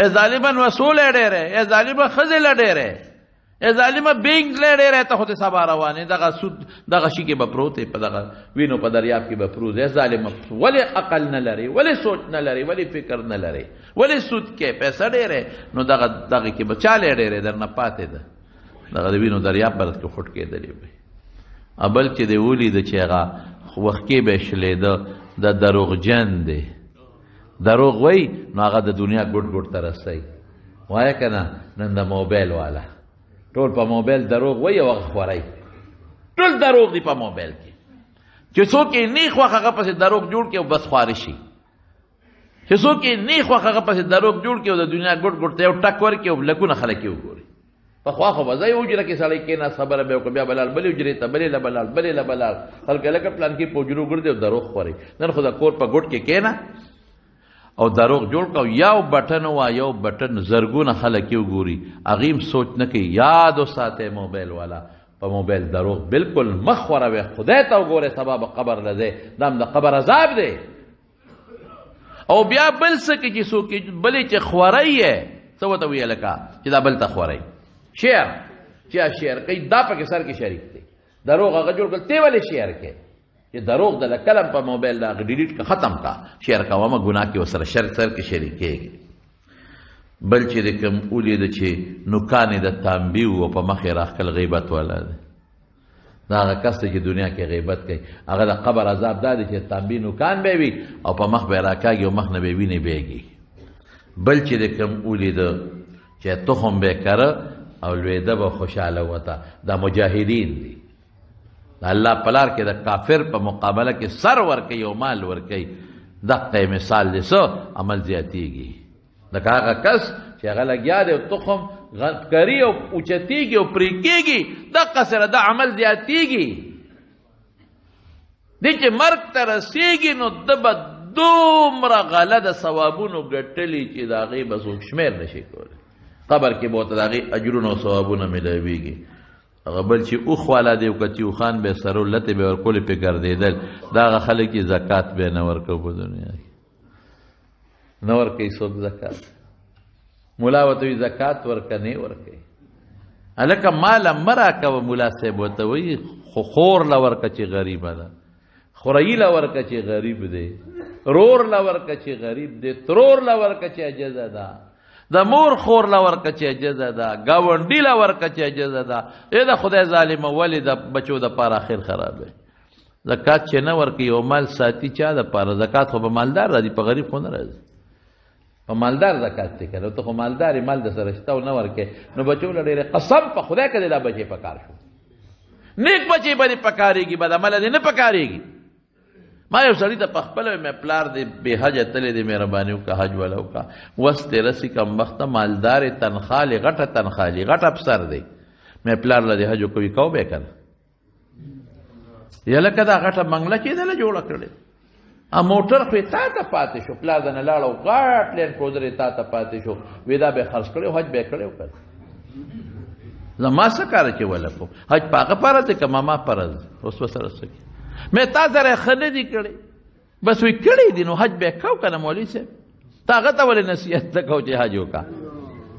ای ظالمه وصول ډېرې ای ظالمه ښځې له ډېرې ای ظالمه بینک له ډېرې ته خو دې سبا روانې دغه سود دغه شي کې به پروت په دغه وینو په دریاب کې به پروت ای ظالمه ولې عقل نه لري ولې سوچ نه لري ولې فکر نه لري ولې سود کې پیسې ډېرې نو دغه کې به چاله ډېرې درنه پاتې ده دغه د وینو دریاب برت کې خټ کېدلی وي بل چې دی ولید چې هغه وخت کې به شلیده د دروغجن دی دروغ وای نو هغه د دنیا ګډ ګډ ته رسوي وایه که نه نن د موبایل والا ټول په موبایل دروغ وای او هغه خورئ ټول دروغ دی په موبایل کې چې څوک یې نه خوښ هغه پسې دروغ جوړ کړي او بس خواره شي چې څوک یې نه خوښ هغه پسې دروغ جوړ کړي او د دنیا ګوټ ګوټ ته یو ټک ورکړي او لکونه خلک یې وګوري. پخوا خو به ځای حجره کې سړی کېناست خبره به یې وکړه، بیا به لاړ بلې حجرې ته، بلې له به لاړ، بلې له به لاړ، خلک یې لکه پلان کې په حجرو ګرځي او دروغ خوري. نن خو د کور په ګوټ کې کېنه او دروغ جوړ کړه، یو بټن وا یو بټن زرګونه خلک یې وګوري، هغې هم سوچ نه کوي. یاد وساتئ موبایل والا، په موبایل دروغ بالکل مخ خوروئ، خدای ته وګورئ، سبا به قبر له ځئ، دا هم د قبر عذاب دی. او بیا بل څه کې چې څوک بلې چې خوری یې څه ورته ویې لکه چې دا بل ته خوری شعر، چې شعر کوي دا پکې سر کې شریک دی. دروغ هغه جوړ کړل، تی ولې شعر کې چې دروغ د کلم په موبایل دا ډیلیټ کا ختم کا، شعر کومه ګناه کې وسره سر کې شریک کېږي. بل چې د کوم ولید چې نوکانې د تانبیو او په مخ یې راخکل غیبت والا دی. دا هغه کس دی چې دنیا کې غیبت کوي، هغه د قبر عذاب دا دی چې تانبی نوکان به وي او په مخ به یې راکاږي او مخ نه به وینې بهېږي. بل چې د کوم ولید چې تخم به کره او لویده به خوشحاله وته، دا مجاهدین دي. د الله په لار کې د کافر په مقابله کې سر ورکوي او مال ورکوي. دقه مثال دی څه عمل زیاتېږي. لکه هغه کس چې هغه لګیا دی او تخم کری او اوچتېږي او پرې کېږي، دقه سره د عمل زیاتېږي. دی چې مرګ ته رسېږي نو ده به دومره غله د ثوابونو ګټلي چې د هغې به څوک شمېر نه شي کولی. قبر کې به ورته د هغې اجرونه او ثوابونه میلاویږي. هغه بل چې اوښ والا دی او که چې اوښان به یې سرو لتې به یې ورکولې پې ګرځېدل، دا هغه خلک چې زکات به یې نه ورکوو په دنیا کې، نه ورکوي څوک زکات. ملا ورته وایي زکات ورکه، نه ورکوي. هلکه ماله مه راکوه، ملا صاحب ورته وایي خو خور له ورکه چې غریبه ده، خورهی له ورکه چې غریب دی، رور له ورکه چې غریب دی، ترور له ورکه چې عجزه ده، د مور خور له ورکه چې عجزه ده، ګاونډي له ورکه چې عجزه ده. ای د خدای ظالمه ولې د بچو دپاره اخر خرابوي. زکات چې نه ورکوي یو مال ساتي چا دپاره؟ زکات خو په مالدار راځي، په غریب خو نه راځي. په مالدار زکات دی که نه، ته خو مالدار یې، مال د سره شته او نه ورکوې نو بچو له ډېرې قسم په خدای که دې دا بچې په کار شو. نیک بچې به دې پکارېږي، بد عمله دې نه پکارېږي. ما یو سړي ته پخپله مې پلار دې بې حجه تللی دې مهرباني وکړه، حج والا وکړه، وس دې رسي کمبخته مالدار یې، تنخوا لې غټه تنخوا لې، غټ افسر دی. مې پلار له دې حج وکوي کو به که نه؟ یا لکه دا غټه بنګله چې دله جوړه کړې، موټر خو یې تا ته پاتې شو، پلار د نه لاړ او غټ لینډ کروزر یې تا ته پاتې شو، وی دا به یې خرڅ کړی او حج به یې کړی وکړ. زما څه کاره چې وله کوم حج په هغه فرض دی که ماما فرض دی؟ اوس به سره څه کړي؟ مې تا سره یې ښه نه دي کړی، بس وی کړی دي نو حج به یې کو که نه مولوي صاحب؟ ته هغه ته ولې نصیحت نه کوو چې حج وکړه؟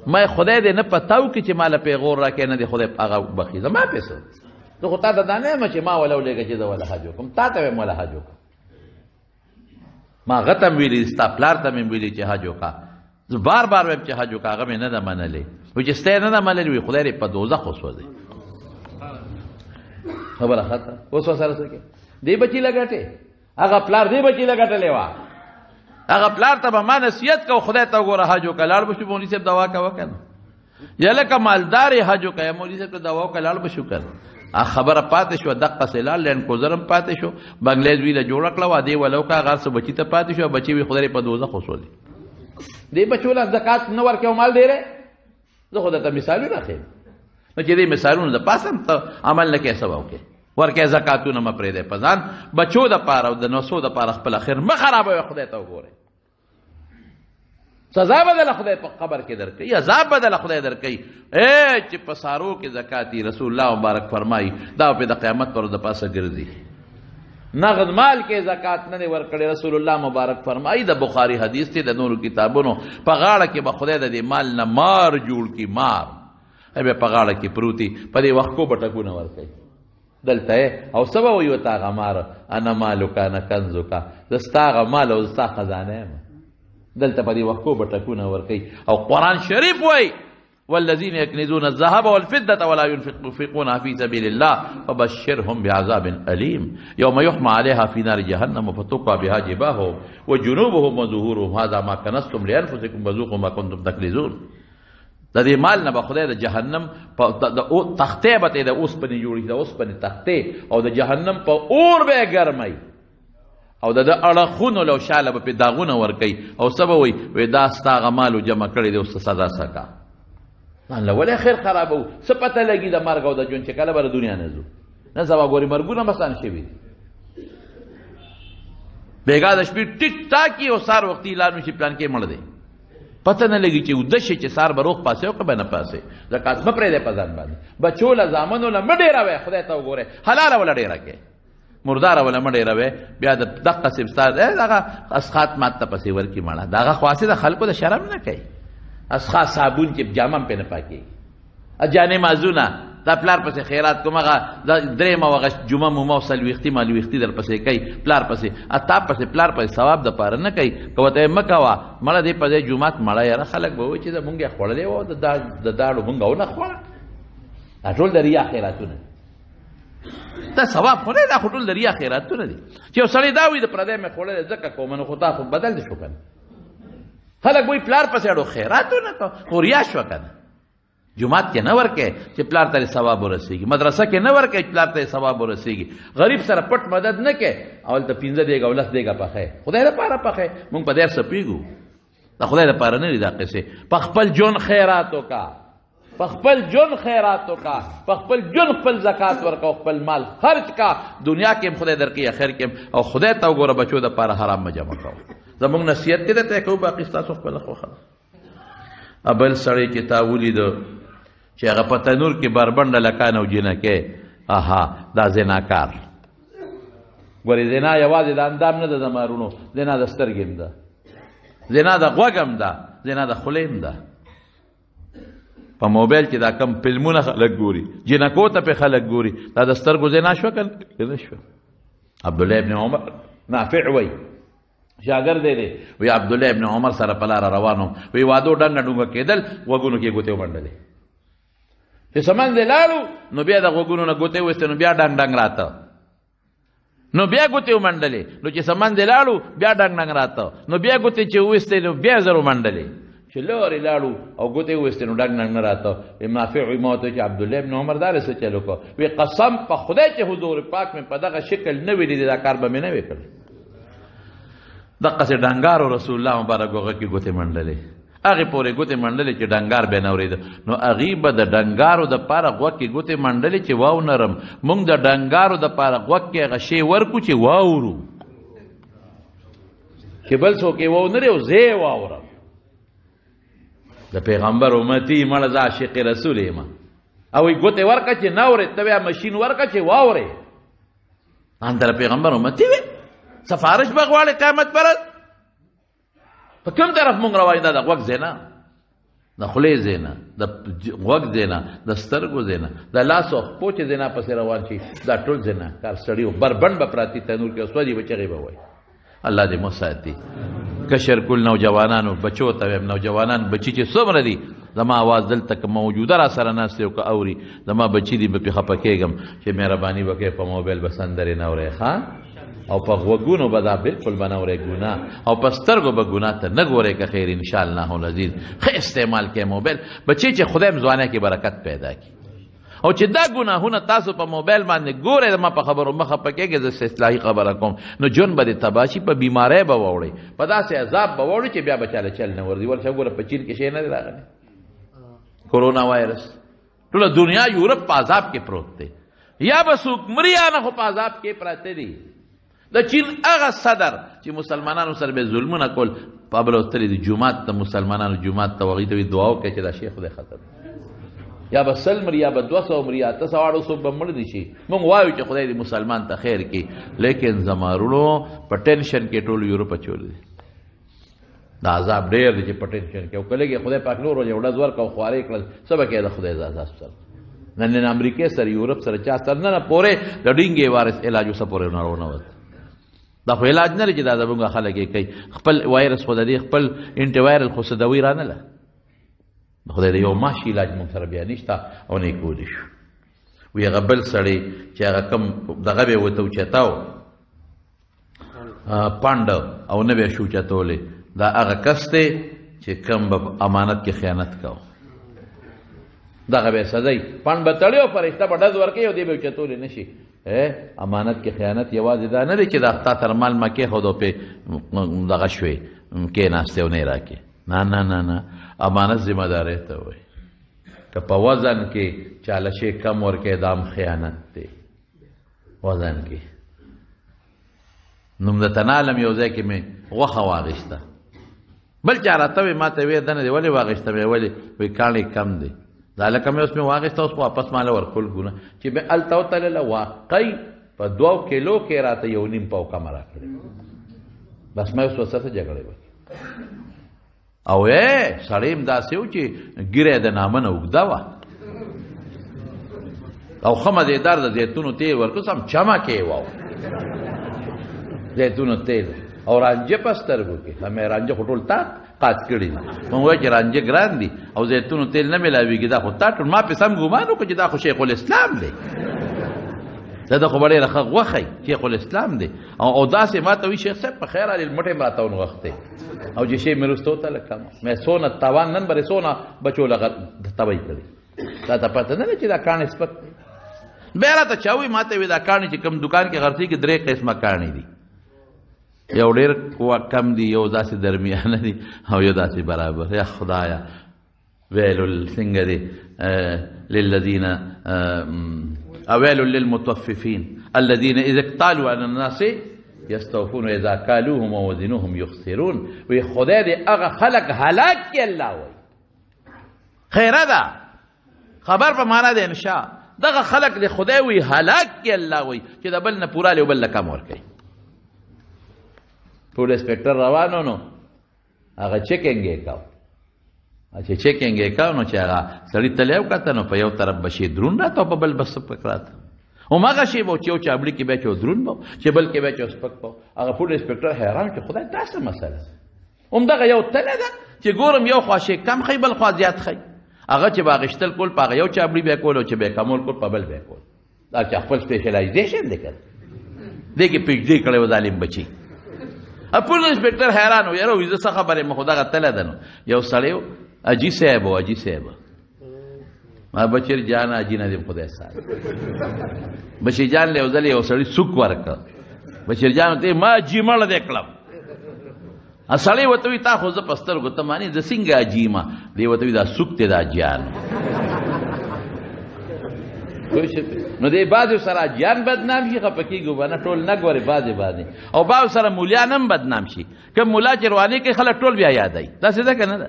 ما خدای دې نه پتاو کړي چې ماله پیغور راکړې، نه دې خدای هغه بخي. زما پیسه زه خو تا ته دا نه یم چې ما وله ولېږه چې زه وله حج وکړم، تا ته ویم وله حج وکړه. ما هغه ته مې ویلي، ستا پلار ته مې ویلي چې حج وکړه. زه بار بار ویم چې حج وکړه، هغه مې نه ده منلې. وایي چې ستا یې نه ده منلې، وایي خدای دې په دوزخ وسوځي. خبره ختمه. اوس ورسره څه کوې؟ دې بچي لګټې، هغه پلار دې بچي لګټلې وه، هغه پلار ته به ما نصیحت کوو خدای ته وګوره حج وکړه، لاړ به شو مولوي صاحب دوا کوه که نه؟ یا لکه مالدار یې حج وکړه، یا مولوي صاحب ته دوا وکړه لاړ به شو که نه؟ خبره پاتې شوه، دقسې لاړ، لینډ کروزر هم پاتې شو، بنګلیز ویله جوړه کړه، واده یې وله وکړه، هغه هر څه بچي ته پاتې شو، بچي وي خدای په دوزخ وسولي. دې بچو له زکات نه ورکوي او مال ډېری. زه خو درته مثالونه ښیم، نو چې دې مثالونو د پاسه هم ته عمل نه کوې، سبا وکړې ورکوې زکاتونه مه پرېږدی په ځان، بچو دپاره او د نسو دپاره خپل اخر مه خرابوئ، خدای ته وګورئ. سزا بدله خدای په قبر کې درکوي، عذاب بدله خدای درکوي. چې په سارو کې زکات دي، رسول الله مبارک فرمایي دا په د قیامت پر د پاسه ګرځي. نغد مال کې زکات نه دی ورکړی، رسول الله مبارک فرمایي، د بخاري حدیث دی، د نورو کتابونو په غاړه کې به خدای د دې مال نه مار جوړ کړي، مار به په غاړه کې پروتي، په دې وخت کو بټکونه ورکوي. دلته او څه به وایي ورته هغه مار، انا مالک انا کنزک، زه ستا هغه مال او ستا خزانه یم. دلته په دې وخت کو بټکونه ورکوي. او قرآن شریف وایي والذین یکنزون الذهب والفضة ولا ينفقونها في سبيل الله فبشرهم بعذاب أليم يوم يحمى عليها في نار جهنم فتقى بها جباههم وجنوبهم وظهورهم هذا ما كنزتم لأنفسكم وذوقوا ما كنتم تكنزون. د دې مال نه به خدای د جهنم په تختې به ته د اوسپنې جوړېږي، د اوسپنې تختې، او د جهنم په اور به یې ګرموي، او د اړخونو له شاله به پې داغونه ورکوي او څه به وایي دا ستا هغه مالو جمع کړی دی اوس سزا سکه الله ولې خیر خرابوو څه پته لګي د مرګ او د ژوند چې کله به د دنیا نه ځو نه سبا ګورې مرګونه مسان شوي بېګا د شپې ټیک ټاکي او سار وختي اعلان وشي پلان کې مړ دی پته نه لګي چې اوده شي چې سار به روغ پاسې او که به نه پاسې زکات مه پرېږدی په ځان باندې بچو له زامنو له مه ډېروئ خدای ته وګورئ حلاله وله ډېره کې مرداره وله مه ډېروئ بیا د دقه سې ستا دغه اسخات مات ته پسې ورکړي مړه د هغه خواصې د خلکو د شرم نه کوي اسخات صابون چې جامه هم پې نه پاکېږي جانې مازونه دا پلار پسې خیرات کوم هغه درېیمه هغه جمعه مومه او څلوېښتي مالوېښتي در پسې کوي پلار پسې تا پسې پلار پسې ثواب دپاره نه کوي که ورته یې مه کوه مړه دې په ځای جومات مړه یاره خلک به وایي چې مونږ یې خوړلی وو د داړو مونږ ونه خوړه دا ټول د ریا خیراتونه دا ثواب خو نه دا خو ټول د ریا خیراتونه دي چې یو سړی دا وایي د پردی مې خوړلی ځکه کومه نو خو تا خو بدل دې شو که نه خلک وایي پلار پسې اړو خیراتونه کو خو ریا شوه که نه جماعت کې نه ورکې چې پلار ته ثواب ورسېږي مدرسه کې نه ورکې چې پلار ته ثواب ورسېږي غریب سره پټ مدد نه کې اول ته 15 دیګه او 10 دیګه پخې خدای لپاره پخې مونږ په دې سپېږو دا خدای لپاره نه دي دا قصې په خپل جون خیرات وکړه په خپل جون خیرات وکړه په خپل جون خپل زکات ورکړه خپل مال خرج کا دنیا کې هم خدای درکړي اخر کې او خدای ته وګوره بچو د لپاره حرام مه جمع کوه زمونږ نصیحت دې ته کوو باقي ستاسو خپله خوښه ابل سړی چې تا ولیده چې هغه په تنور کې بربنډه لکان او جینکې آها دا زناکار ګورې زنا یوازې د اندام نه ده د مارونو زنا د سترګې هم ده زنا د غوږ هم ده زنا د خولې هم ده په موبایل کې دا کم فلمونه خلک ګوري جینکو ته پې خلک ګوري دا د سترګو زنا شوه که نه شوه عبدالله ابن عمر نافع وی شاګرد دی وی عبدالله ابن عمر سره په لاره روانو وی وادو ډنګه ډونګه کېدل غوږونو کې ګوتې ومنډلې چې سمن دې لاړو نو بیا د غوږونو نه ګوتې وویستې نو بیا ډنګ ډنګ راته نو بیا ګوتې ومنډلې نو چې سمن دې لاړو بیا ډنګ ډنګ راته نو بیا ګوتې چې وویستې نو بیا زر ومنډلې چې لورې لاړو او ګوتې وویستې نو ډنګ ډنګ نه راته نافع وي ما ورته چې عبدالله ابن عمر دا څه چل وکړه وی قسم په خدای چې حضور پاک مې په دغه شکل نه وي لیدلی دا کار به مې نه وی کړی دقسې ډنګارو رسول الله مبارک هغه کې ګوتې منډلې هغې پورې ګوتې منډلې چې ډنګار بیا نه اورېده نو هغې به د ډنګارو دپاره غوږ کې ګوتې منډلې چې واو نرم موږ د ډنګارو دپاره غوږ کې هغه شی ورکو چې واورو چې بل څوک یې واونرې او زه یې واورم د پیغمبر امتي مړه زه عاشق رسول یم او یې ګوتې ورکړه چې نه اورې ته بیا مشین ورکړه چې واورې انته د پیغمبر امتي وې سفارش به غواړې قیامت پرد په کوم طرف مونږ روان دا د غوږ زینا د خولې زینا د غوږ زینا د سترګو زینا د لاس او پښو چې زینا پسې روان شي دا ټول زینا کار سړي بربند به پراتی تنور کې سوځي به چغې به وایي الله دې مو ساتي کشر کل نوجوانانو بچو ته وایم نوجوانان بچي چې څومره دي زما آواز دلته که موجوده را سره ناست دی او که اوري زما بچي دي به پې خفه کېږم چې مهرباني وکړئ په موبایل به سندرې نه اورئ ښه او په غوږونو به دا بلکل به نه اورئ ګناه او په سترګو به ګناه ته نه ګورئ که خیر انشاءالله العزیز ښه استعمال کړئ موبایل بچی چې خدای هم ځوانۍ کې برکت پیدا کړي او چې دا ګناهونه تاسو په موبایل باندې ګورئ زما په خبرو مه خفه کېږئ زه اصلاحي خبره کوم نو ژوند به دې تباه شي په بیمارۍ به واوړئ په داسې عذاب به واوړئ چې بیا به چاله چل نه ورځي ورشه ګوره په چین کې شی نه دی راغلی کورونا وایرس ټوله دنیا یورپ په عذاب کې پروت دی یا به څوک مري یا نه خو په عذاب کې پراته دي د چین هغه صدر چې مسلمانانو سره به ظلمونه کول پابل وتلی دي جومات ته مسلمانانو جومات ته هغوی ته وي دعا وکړئ چې دا شی خدای ختم یا به 100 مري یا به 200 مري یا 800 به مړ دي شي موږ وایو چې خدای دې مسلمان ته خیر کړي لیکن زمارونو په ټینشن کې ټول یورپ اچولی دي دا عذاب ډېر دی چې په ټینشن کې او کله کې خدای پاک نور یو ډز ورکړه او خوارې کړل څه به کوې د خدای عذاب سره نن امریکې سره یورپ سره چا سره نه پورې د ډینګې وارث علاج اوسه پورې نه وت دا خو علاج نه لري چې دا زموږ خلک یې کوي خپل وایرس خو د دې خپل انټي وایرل خو څه دوی را نه له خدای د یو ماشي علاج مونږ سره بیا نشته او نه یې کولی شو وی هغه بل سړی چې هغه کم دغه به یې ورته اوچتاو پانډه او نه به یې شو اوچتولی دا هغه کس دی چې کم به امانت کې خیانت کوو دغه به یې سزا وي پانډ به تړی او فرشته به ډز ورکوي او دې به یې اوچتولی نه شي امانت کې خیانت یوازې دا نه دی چې دا تا تر مال مکې خودو پې دغه شوې کېناستې او نه راکې نه نه نه نه امانت ذمہ دارۍ ته وایي که په وزن کې چاله شی کم ورکې دا هم خیانت دی وزن کې نوم د تنالم یو ځای کې مې غوښه واغېسته بل چا راته وایي ما ته ویې دنه دی ولې واغېسته مې ولې وایي کاڼی کم دی دا لکه مې اوس مې واغېسته اوس واپس ماله ورکول ګونه چې مې هلته وتلله واقعي په 2 کیلو کې راته 1.5 پاو کمه راکړې بس مې اوس ورسره جګړې وکړې او سړی هم داسې و چې ګیره د نامه نه اوږده وه او ښه مزېدار د زیتونو تېل ورکړو سم چمکې وه زیتونو تېل او رانجه په سترګو کې همې رانجه خو ټول تا قات کړي دي مونږ وایو چې رانجه ګران دي او زیتونو تېل نه میلاویږي دا خو تا ټول ما پې سم ګمان وکړو چې دا خو شیخ الاسلام دی دا خو به ډېره ښه غوښی شیخ الاسلام دی او داسې ما ته وایي شیخ صاحب په خیر علي مټې مې راته ونغښتې او چې شی مې رسته وتله کمه مې څونه تاوان نن برې څونه بچو له تبی کړي تا ته پته نه ده چې دا کاڼې سپک بیا راته چا وایي ما ته وایي دا کاڼې چې کوم دکان کې غرڅي کې 3 قسمه کاڼې دي یو ډېر کم دي یو داسې درمیانه دي او یو داسې برابر یا خدایا ویل څنګه دی للذین ویل للمطففین الذین اذا اکتالوا علی الناس یستوفون اذا کالوهم ووزنوهم یخسرون وی خدای دې هغه خلق هلاک کړي الله وایي خیره ده خبر په معنا د انشاء دغه خلق دې خدای وی هلاک کړي الله وایي چې د بل نه پورا لی او بل نه کم ورکوي ټول انسپکټر روانو نو هغه چیکنګ یې کاو چې چیکنګ یې کاو نو چې هغه سړي تلی وکته نو په یو طرف به شي درون راته او په بل به سپک راته هماغه شی به چې یو چابړي کې به چې درون به چې بل کې به چې سپک به هغه ټول انسپکټر حیران چې خدای دا څه مسله همدغه یو تله ده چې ګورم یو خوا شی کم خی بل خوا زیات خی هغه چې به اخیستل کول په هغه یو چابړي به کول او چې به کمول کول په بل به کول دا چې خپل سپیشلایزیشن دی کړ دې کې پی ایچ ډي کړی و ظالم بچي پولیس انسپکټر حیران و یاره ویزه څه خبرې مې خو دغه تله ده نو یو سړی و اجي صاحب و اجي صاحب ما بشیر جان اجي نه دې خدای ساتي بشیر جان له ځل یو سړی سوک ورکړ بشیر جان ته ما اجي مړ دې کړم اصلي وته وي تا خو ز پستر ګته مانی د څنګه اجي ما دی وته وي دا سوک ته دا جان نو دې بعضو سره جان بدنام شي خپکی ګوبانه ټول نه ګوري بعضې او بعضو سره مولیان هم بدنام شي که مولا چې رواني کوي خلک ټول بیا یادوي داسې ده که نه ده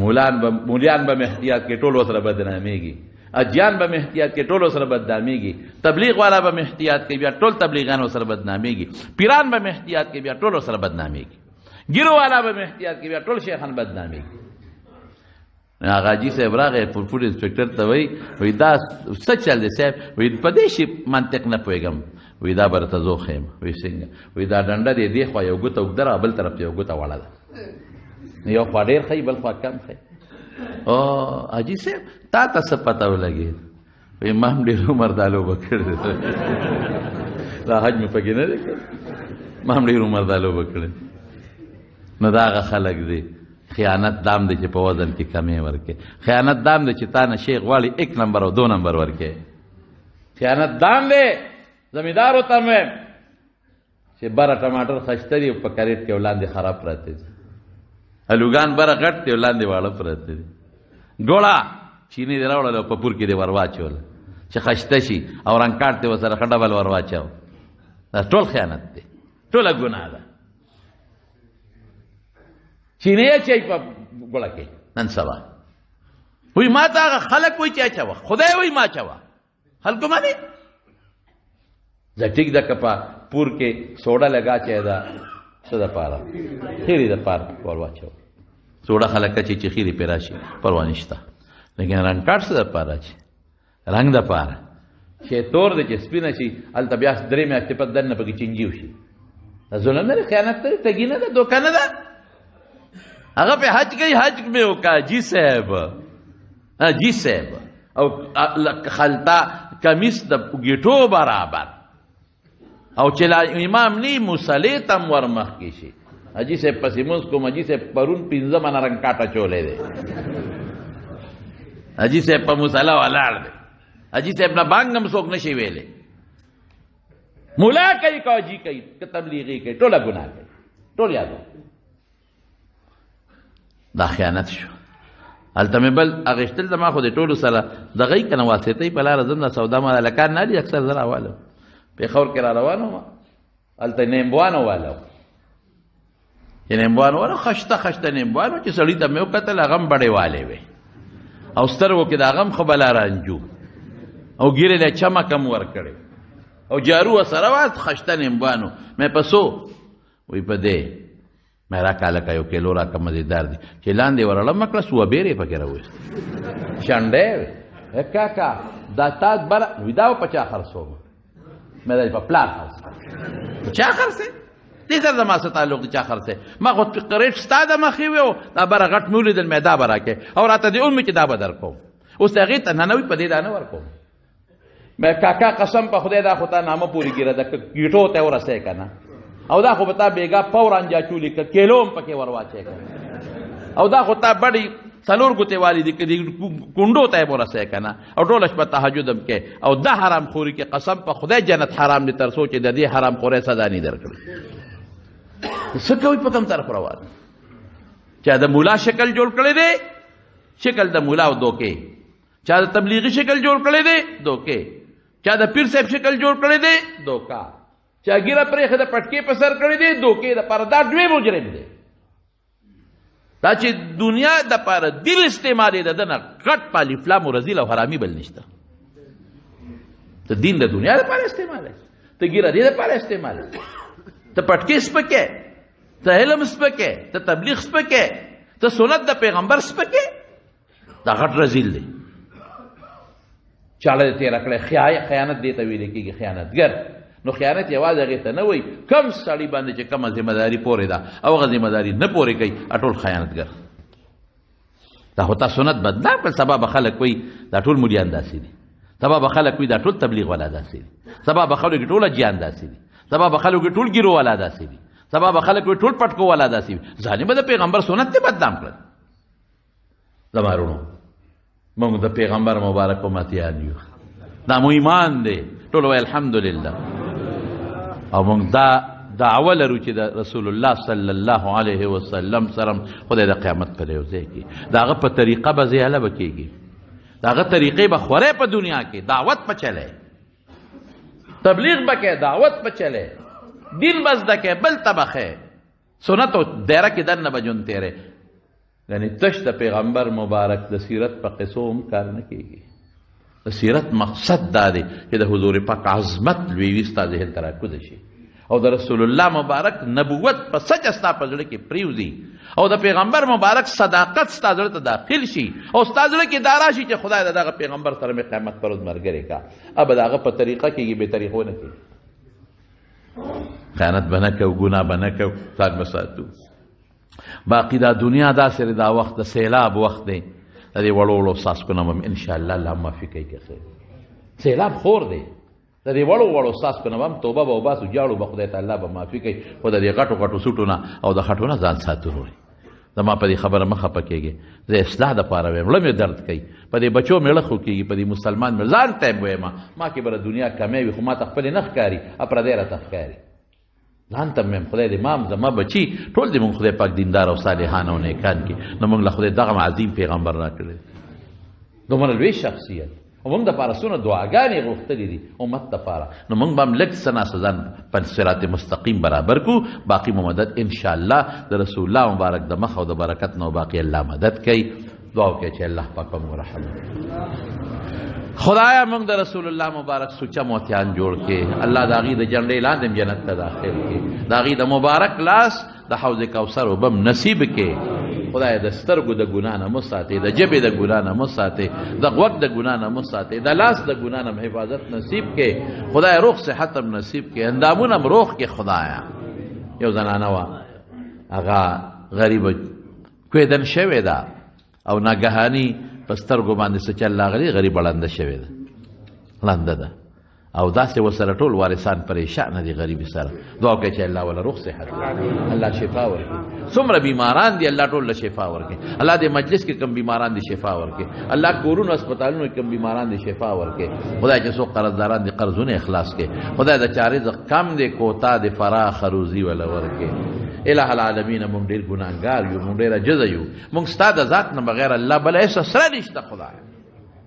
مولیان به احتیاط کې ټول ورسره بدنامېږي اجیان به احتیاط کې ټول ورسره بدنامېږي تبلیغ والا به احتیاط کوي بیا ټول تبلیغان ورسره بدنامېږي پیران به احتیاط کوي بیا ټول ورسره بدنامېږي ګیرو والا به احتیاط کوي بیا ټول شیخان بدنامېږي هغه حاجي صاحب راغی پور انسپکټر ته وایي دا څه چل دی صاحب وایي په دې شي منطق نه پوهېږم وایي دا به راته زه وښیم وایي څنګه وایي دا ډنډه دی دې خوا یو ګوته اوږده ده بل طرف ته یو ګوته وړه ده یو خوا ډېر ښایي بل خوا کم ښایي او حاجي صاحب تا ته څه پته ولګېد وایي ما هم ډېر عمر دا لوبه کړې دا حج مې پکې نه دی کړی ما هم ډېر عمر دا لوبه کړې نو دا هغه خلک دی خیانت دام دی چې په وزن کې کمې ورکې خیانت دام دی چې تا نه شی غواړي 1 نمبر او 2 نمبر ورکې خیانت دام دی زمیندارو ته مې چې بره ټماټر خسته دي په کریټ کې ولاندې خراب پراته دي الوګان بره غټ دي ولاندې واړه پراته دي ګوړه چینی دې راوړل او په پور کې دې ور واچول چې خسته شي او رنګ کاټ دې ورسره ښه ډبل ور واچاو دا ټول خیانت دی ټوله ګناه ده چینی اچوي په ګوړه کې نن سبا وایي ما ته هغه خلک وایي چې اچوه خدای وایي ما اچوه خلکو منې زه ټیک ده که په پور کې سوډه لګا چې ده څه دپاره خیرې دپاره ور واچوه سوډه خلک اچوي چې خیرې پرې راشي پروا نشته لیکن رنګ کاټ څه دپاره اچي رنګ دپاره چې تور دی چې سپینه شي هلته بیا 3 میاشتې پس دننه پکې چینجي وشي دا ظلم نه دی خیانت نه دی تګي نه ده دوکه نه ده هغه په حج کوي حج مې وکړه جی صاحب او خلطه کمیس د ګیټو برابر او چې امام نی مصلی تم ور مخکې شي حاجي صاحب پسې مونځ کوم حاجي صاحب پرون 15 منه رنګ کاټه چولې دی حاجي صاحب په مصلی ولاړ دی حاجی صاحب نه بانګ هم څوک نشي ویلی مولا کوي که حاجي کوي که تبلیغي کوي ټوله ګناه کوي ټول یاد دا خیانت شو هلته مې بل اغېشتل زما خو د ټولو سره دغی که نه واسطۍ په لاره ځم دا سودا ما هلکان نه دي اکثر زه راوالم پېښور کې را روان وم هلته نیمبوانو والا چې نیمبوان والا خشته خشته نیمبوان و چې سړي ته مې وکتل هغه هم بډې والې وې او سترګو کې د هغه هم ښه بلا رانجو او ګیرې له چمک هم ورکړې او جارو سره وه خشته نیمبوانو مې په څو وی په دې مې راکړه هلکه یو کیلو راکړه مزېدار دي چې لاندې ورړم کړه سوه بیرې پکې راویست شنډې وې کاکا دا تا بله وي دا په چا خرڅوم مې دا په پلار خرڅ په چا خرڅې دې سره زما څه تعلق د چا خرڅې ما خو ریټ ستا د مخې وې او دا بره غټ مې ولیدل مې دا به راکې او راته دې اون مې چې دا به در کوم اوس هغې ته ننوي په دې دا نه ورکوم مې کاکا قسم په خدای دا خو تا نامه پورې ګیره ده کیټو ته ورسې که نه او دا خو به تا بیګا پورانجا چولي که کیلو هم پکې ور واچې که او دا خو تا بډې څلور ګوتې والي دي که کونډو ته یې ورسې که نه او ټوله شپه تهجد هم کې او دا حرام خوري کې قسم په خدای جنت حرام دي تر څو چې د دې حرام خورۍ سزا نه درکړي څه کوي په کوم طرف روان چا د مولا شکل جوړ کړی دی شکل د مولا او دوکې چا د تبلیغي شکل جوړ کړی دی دوکې چا د پیر صاحب شکل جوړ کړی دی دوکا چا ګیره پرېښه د پټکې په سر کړی دی دوکې دپاره دا دوی مجرم دی دا چې دنیا دپاره دل استعمالې د ده نه غټ پالیفلام و رزیل او حرامي بل نشته ته دین د دنیا دپاره استعمالوې ته ګیره دې دپاره استعمالوې ته پټکې سپکې ته علم سپکې ته تبلیغ سپکې ته سنت د پیغمبر سپکې دا غټ رزیل دی چاړه دې تېره کړی خیانت دې ته ویلې کېږي خیانتګر نو خیانت یوازې هغې ته نه وایي کم سړي باندې چې کومه ذمهداري پورې ده او هغه ذمهداري نه پورې کوي ټول خیانتګر دا خو تا سنت بدنام کړ سبا به خلک وایي دا ټول مریان داسې دي سبا به خلک وایي دا ټول تبلیغ والا داسې دي سبا به خلک ټوله جیان داسې دي سبا به خلک ټول ګیرو والا داسې دي سبا به خلک ټول پټکو والا داسې وي ځانې به د پیغمبر سنت دې بدنام کړل زما وروڼو موږ د پیغمبر مبارک امتیان یو دا مو ایمان دی ټول وایي الحمدلله او موږ دا دعوه لرو چې د رسول الله صلی الله علیه وسلم سره خدای د قیامت په یو ځای کې د هغه په طریقه به زیاله به کېږي د هغه طریقې به خورې په دنیا کې دعوت په چلی تبلیغ به کې دعوت په چلی دین به زده کې بل ته به ښې سنت او دایره کې دننه به ژوند تېری یعنې تش د پیغمبر مبارک د سیرت په قصو هم کار نه کېږي د سیرت مقصد دا دی چې د حضور پاک عظمت لویوي ستا ذهن ته راکوزه شي او د رسول الله مبارک نبوت په سچ ستا په زړه کې پرېوځي او د پیغمبر مبارک صداقت ستا زړه ته داخل شي او ستا زړه کې دا راشي چې خدای د دغه پیغمبر سره مې قیامت پر ورځ ملګری کا اب د هغه په طریقه کېږي بې طریقو نه کېږي خیانت به نه کوو ګناه به نه کوو ځان به ساتو باقي دا دنیا داسې دا وخت د سیلاب وخت دی د دې وړو وړو څاڅکو نه به انشاءالله الله معافي کوي که خیر سیلاب خور دی د دې وړو وړو څاڅکو نه به هم توبه به وباسو جاړو به خدای تعالی به معافي کوي خو د دې غټو غټو سوټو نه او د خټو نه ځان ساتو وروړي زما په دې خبره مه خفه کېږي زه اصلاح دپاره وایم مړه مې درد کوي په دې بچو مېړه خو کېږي په دې مسلمان مې ځان ته یې وایم ما کې به دنیا کمی وي خو ما ته خپلې نه ښکاري پردی راته ښکاري ځان ته مې خدای دې مام زما بچي ټول دې مونږ خدای پاک دیندار او صالحان او نیکان کړي نو مونږ له خدای دغه عظیم پیغمبر راکړی دومره لوی شخصیت او موږ دپاره څونه دعاګانې غوښتلې دي امت دپاره نو موږ به هم لږ څه ناسه ځان په صراط مستقیم برابر کړو باقي مو مدد انشاءالله د رسول الله مبارک د مخ او د برکت نه باقي الله مدد کوي دعا وکړئ چې الله پاک موږ رحم خدایا موږ د رسول الله مبارک سوچه موتیان جوړ کې الله د هغې د جنډۍ لاندې جنت ته داخل کې د هغې د مبارک لاس د حوض کوثر وبم نصیب کې خدای د سترګو د ګناه نه مو ساتې د ژبې د ګناه نه مو ساتې د غوږ د ګناه نه مو ساتې د لاس د ګناه نه حفاظت نصیب کې خدای روغ صحت هم نصیب کې اندامونه هم روغ کې خدایا یو زنانه وه هغه غریبه کویدن شوې ده او ناګهاني په سترګو باندې څه چل راغلي غریبه ړنده شوې ده ړنده ده او داسې وسره ټول وارثان پریشان دي غریب سره. دعا وکړئ چې الله ولا روغ صحت الله شفا ورکړي. څومره بیماران دي الله ټول له شفا ورکړي. الله دې مجلس کې کم بیماران دي شفا ورکړي. الله کورونو هسپتالونو کې کم بیماران دي شفا ورکړي. خدای چې څوک قرضداران دي قرضونه اخلاص کړي. خدای د چا رزق کم دي کوتا دي فراخ روزي ولا ورکړي. الہ العالمین مونږ ډېر ګناهګار یو، مونږ ډېر عجز یو، مونږ ستا د ذات نه بغیر الله بل هیڅ سره نشته. خدای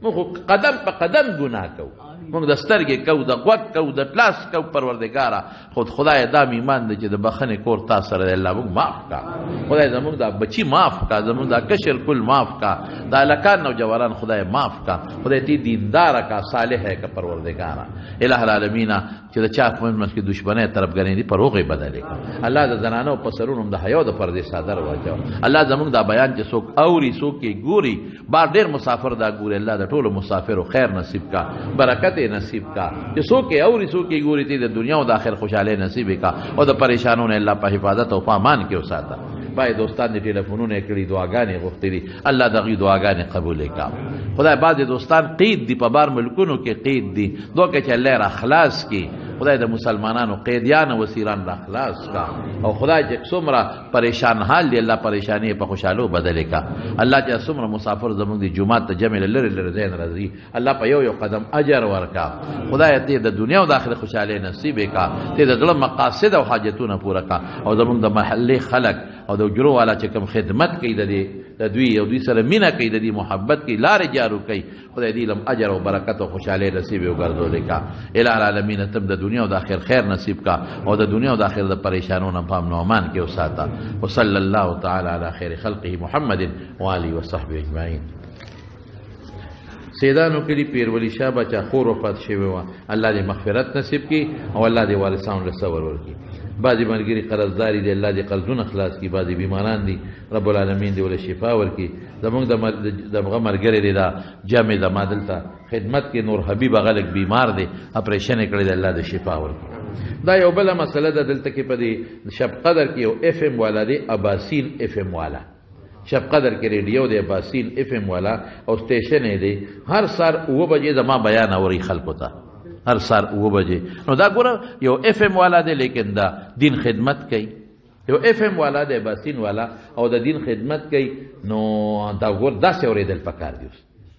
مونږ قدم په قدم ګناه کوو، مونږ د سترګې کوو، د غوږ کوو، د لاس کوو. پروردګاره خود خدای دا ایمان دی چې د بخښنې کور تا سره دی. الله مونږ معاف کا. خدای زمونږ دا بچي معاف کا، زمونږ دا کشر کل معاف کا، دا هلکان نوجوانان خدای معاف کا. خدای تی دینداره کا، صالح کا پروردګاره. الہ العالمین چې د چا په منځ کې دشمنۍ طرفګنۍ دي پر هغوی بدلې کړه. الله د زنانو په سرونو هم د حیا د پردې څادر واچوه. الله زمونږ دا بیان چې څوک اوري څوک یې ګوري، بار ډېر مسافر دا ګوري. الله د ټولو مسافرو خیر نصیب کا، برکت نصیب کا. چې څوک یې اوري څوک یې ګوري، تی د دنیا او د آخر خوشحالۍ نصیب کا، او د پریشانو نه الله په حفاظت او په امان کې وساته. باید دوستان دې ټلیفونونه کړي، دعاګانې غوښتې دي، الله دغې دعاګانې قبولې کا. خدای بعضې دوستان قید دي، په بار ملکونو کې قید دي. دعا کوي چې الله را خلاص کړي. خدای د مسلمانانو قیدیان او اسیران را خلاص کا. او خدای چې څومره پریشان حال دی، الله پریشانی په خوشحالو بدلې کا. الله چې څومره مسافر زموږ د جمعات ته جمع لري لري ځای نه راځي، الله په یو یو قدم اجر ورکا. خدای ته د دنیا او د آخرت خوشحالۍ نصیب کا، ته د زړه مقاصد او حاجتونه پوره کا. او زموږ د محلي خلک او د جرو والا چې کوم خدمت کوي د دوی او دوی سره مینه کوي، د دې محبت کوي، لارې جارو کوي، خدای دې لم اجر او برکت او خوشحالۍ نصیب وګرځولې کا. الہ العالمین تم د دنیا او د آخرت خیر نصیب کا، او د دنیا او د آخرت د پریشانو نه پام نو امان کې وساته. وصلی الله تعالی علی خیر خلقه محمد و آله و صحبه اجمعین. سیدانو کلی پیر ولی شاه بچا خور وفات شوی و، الله دې مغفرت نصیب کی او الله دې وارثانو له صبر ورکړي. بعضی ملګری قرضداري دي، الله دې قرضونه خلاص کی. بعضی بیماران دي، رب العالمین دې ول شفا ورکړي. زمونږ دغه ملګری دی دا جامع د مادلته خدمت کې نور حبیب غلق بیمار دی، اپریشن یې کړی دی، الله دې شفا ورکړي. دا یو بله مسله ده دلته کې په دې شب قدر کې یو اف ام والا دی، اباسین اف ام والا. شب قدر کې ریډیو دی اباسین اف ام والا او سټیشن یې دی. هر سار 9 بجې زما بیان اوري خلکو ته، هر سار 9 بجې. نو دا ګوره یو اف ام والا دی، لیکن دا دین خدمت کوي. یو اف ام والا دی باسین والا او د دین خدمت کوي. نو دا ګور داسې اورېدل پکار دي،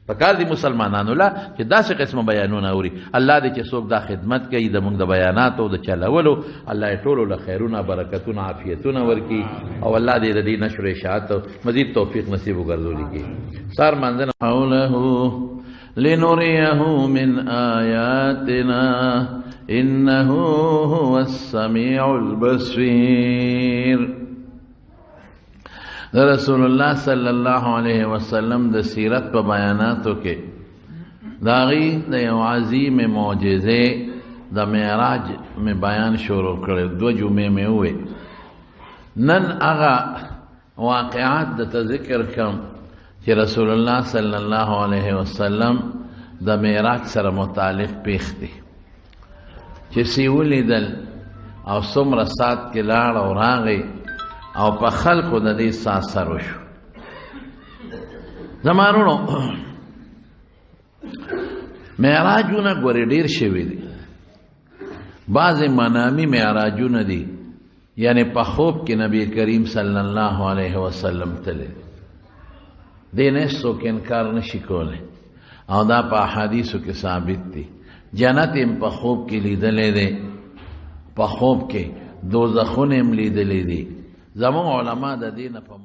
پکار دي مسلمانانو لا چې داسې قسمه بیانونه اوري. الله دې چې څوک دا خدمت کوي د موږ د بیاناتو او د چلولو، الله یې ټولو له خیرونه برکتونه عافیتونه ورکړي، او الله دې د دې نشر اشاعت مزید توفیق نصیب وګرځولي کړي. سار منځنه حوله لنريه من آیاتنا انه هو السمیع البصیر. رسول الله صلی الله علیه وسلم د سیرت په بیاناتو کې داغي د یو عظیم معجزه د معراج میں بیان شروع کړل. 2 جمعې مې وې. نن هغه واقعات د ذکر کوم چې رسول الله صلی الله علیه وسلم د معراج سره متعلق پیښ دي، چې سی ولیدل او څومره سات کې لاړ او راغی او په خلقو د دې ساسر وشو. زمانونو معراجونه ګورې ډېر شوي دي. بعضې منامي معراجونه دي، یعنی په خوب کې نبی کریم صلی الله علیه وسلم تللی. دې نه څوک انکار نشي کولی، او دا په احادیثو کې ثابت دي. جنت هم په خوب کې لیدلی دی، په خوب کې دوزخونه هم لیدلی دي. زمون علما د دې نه په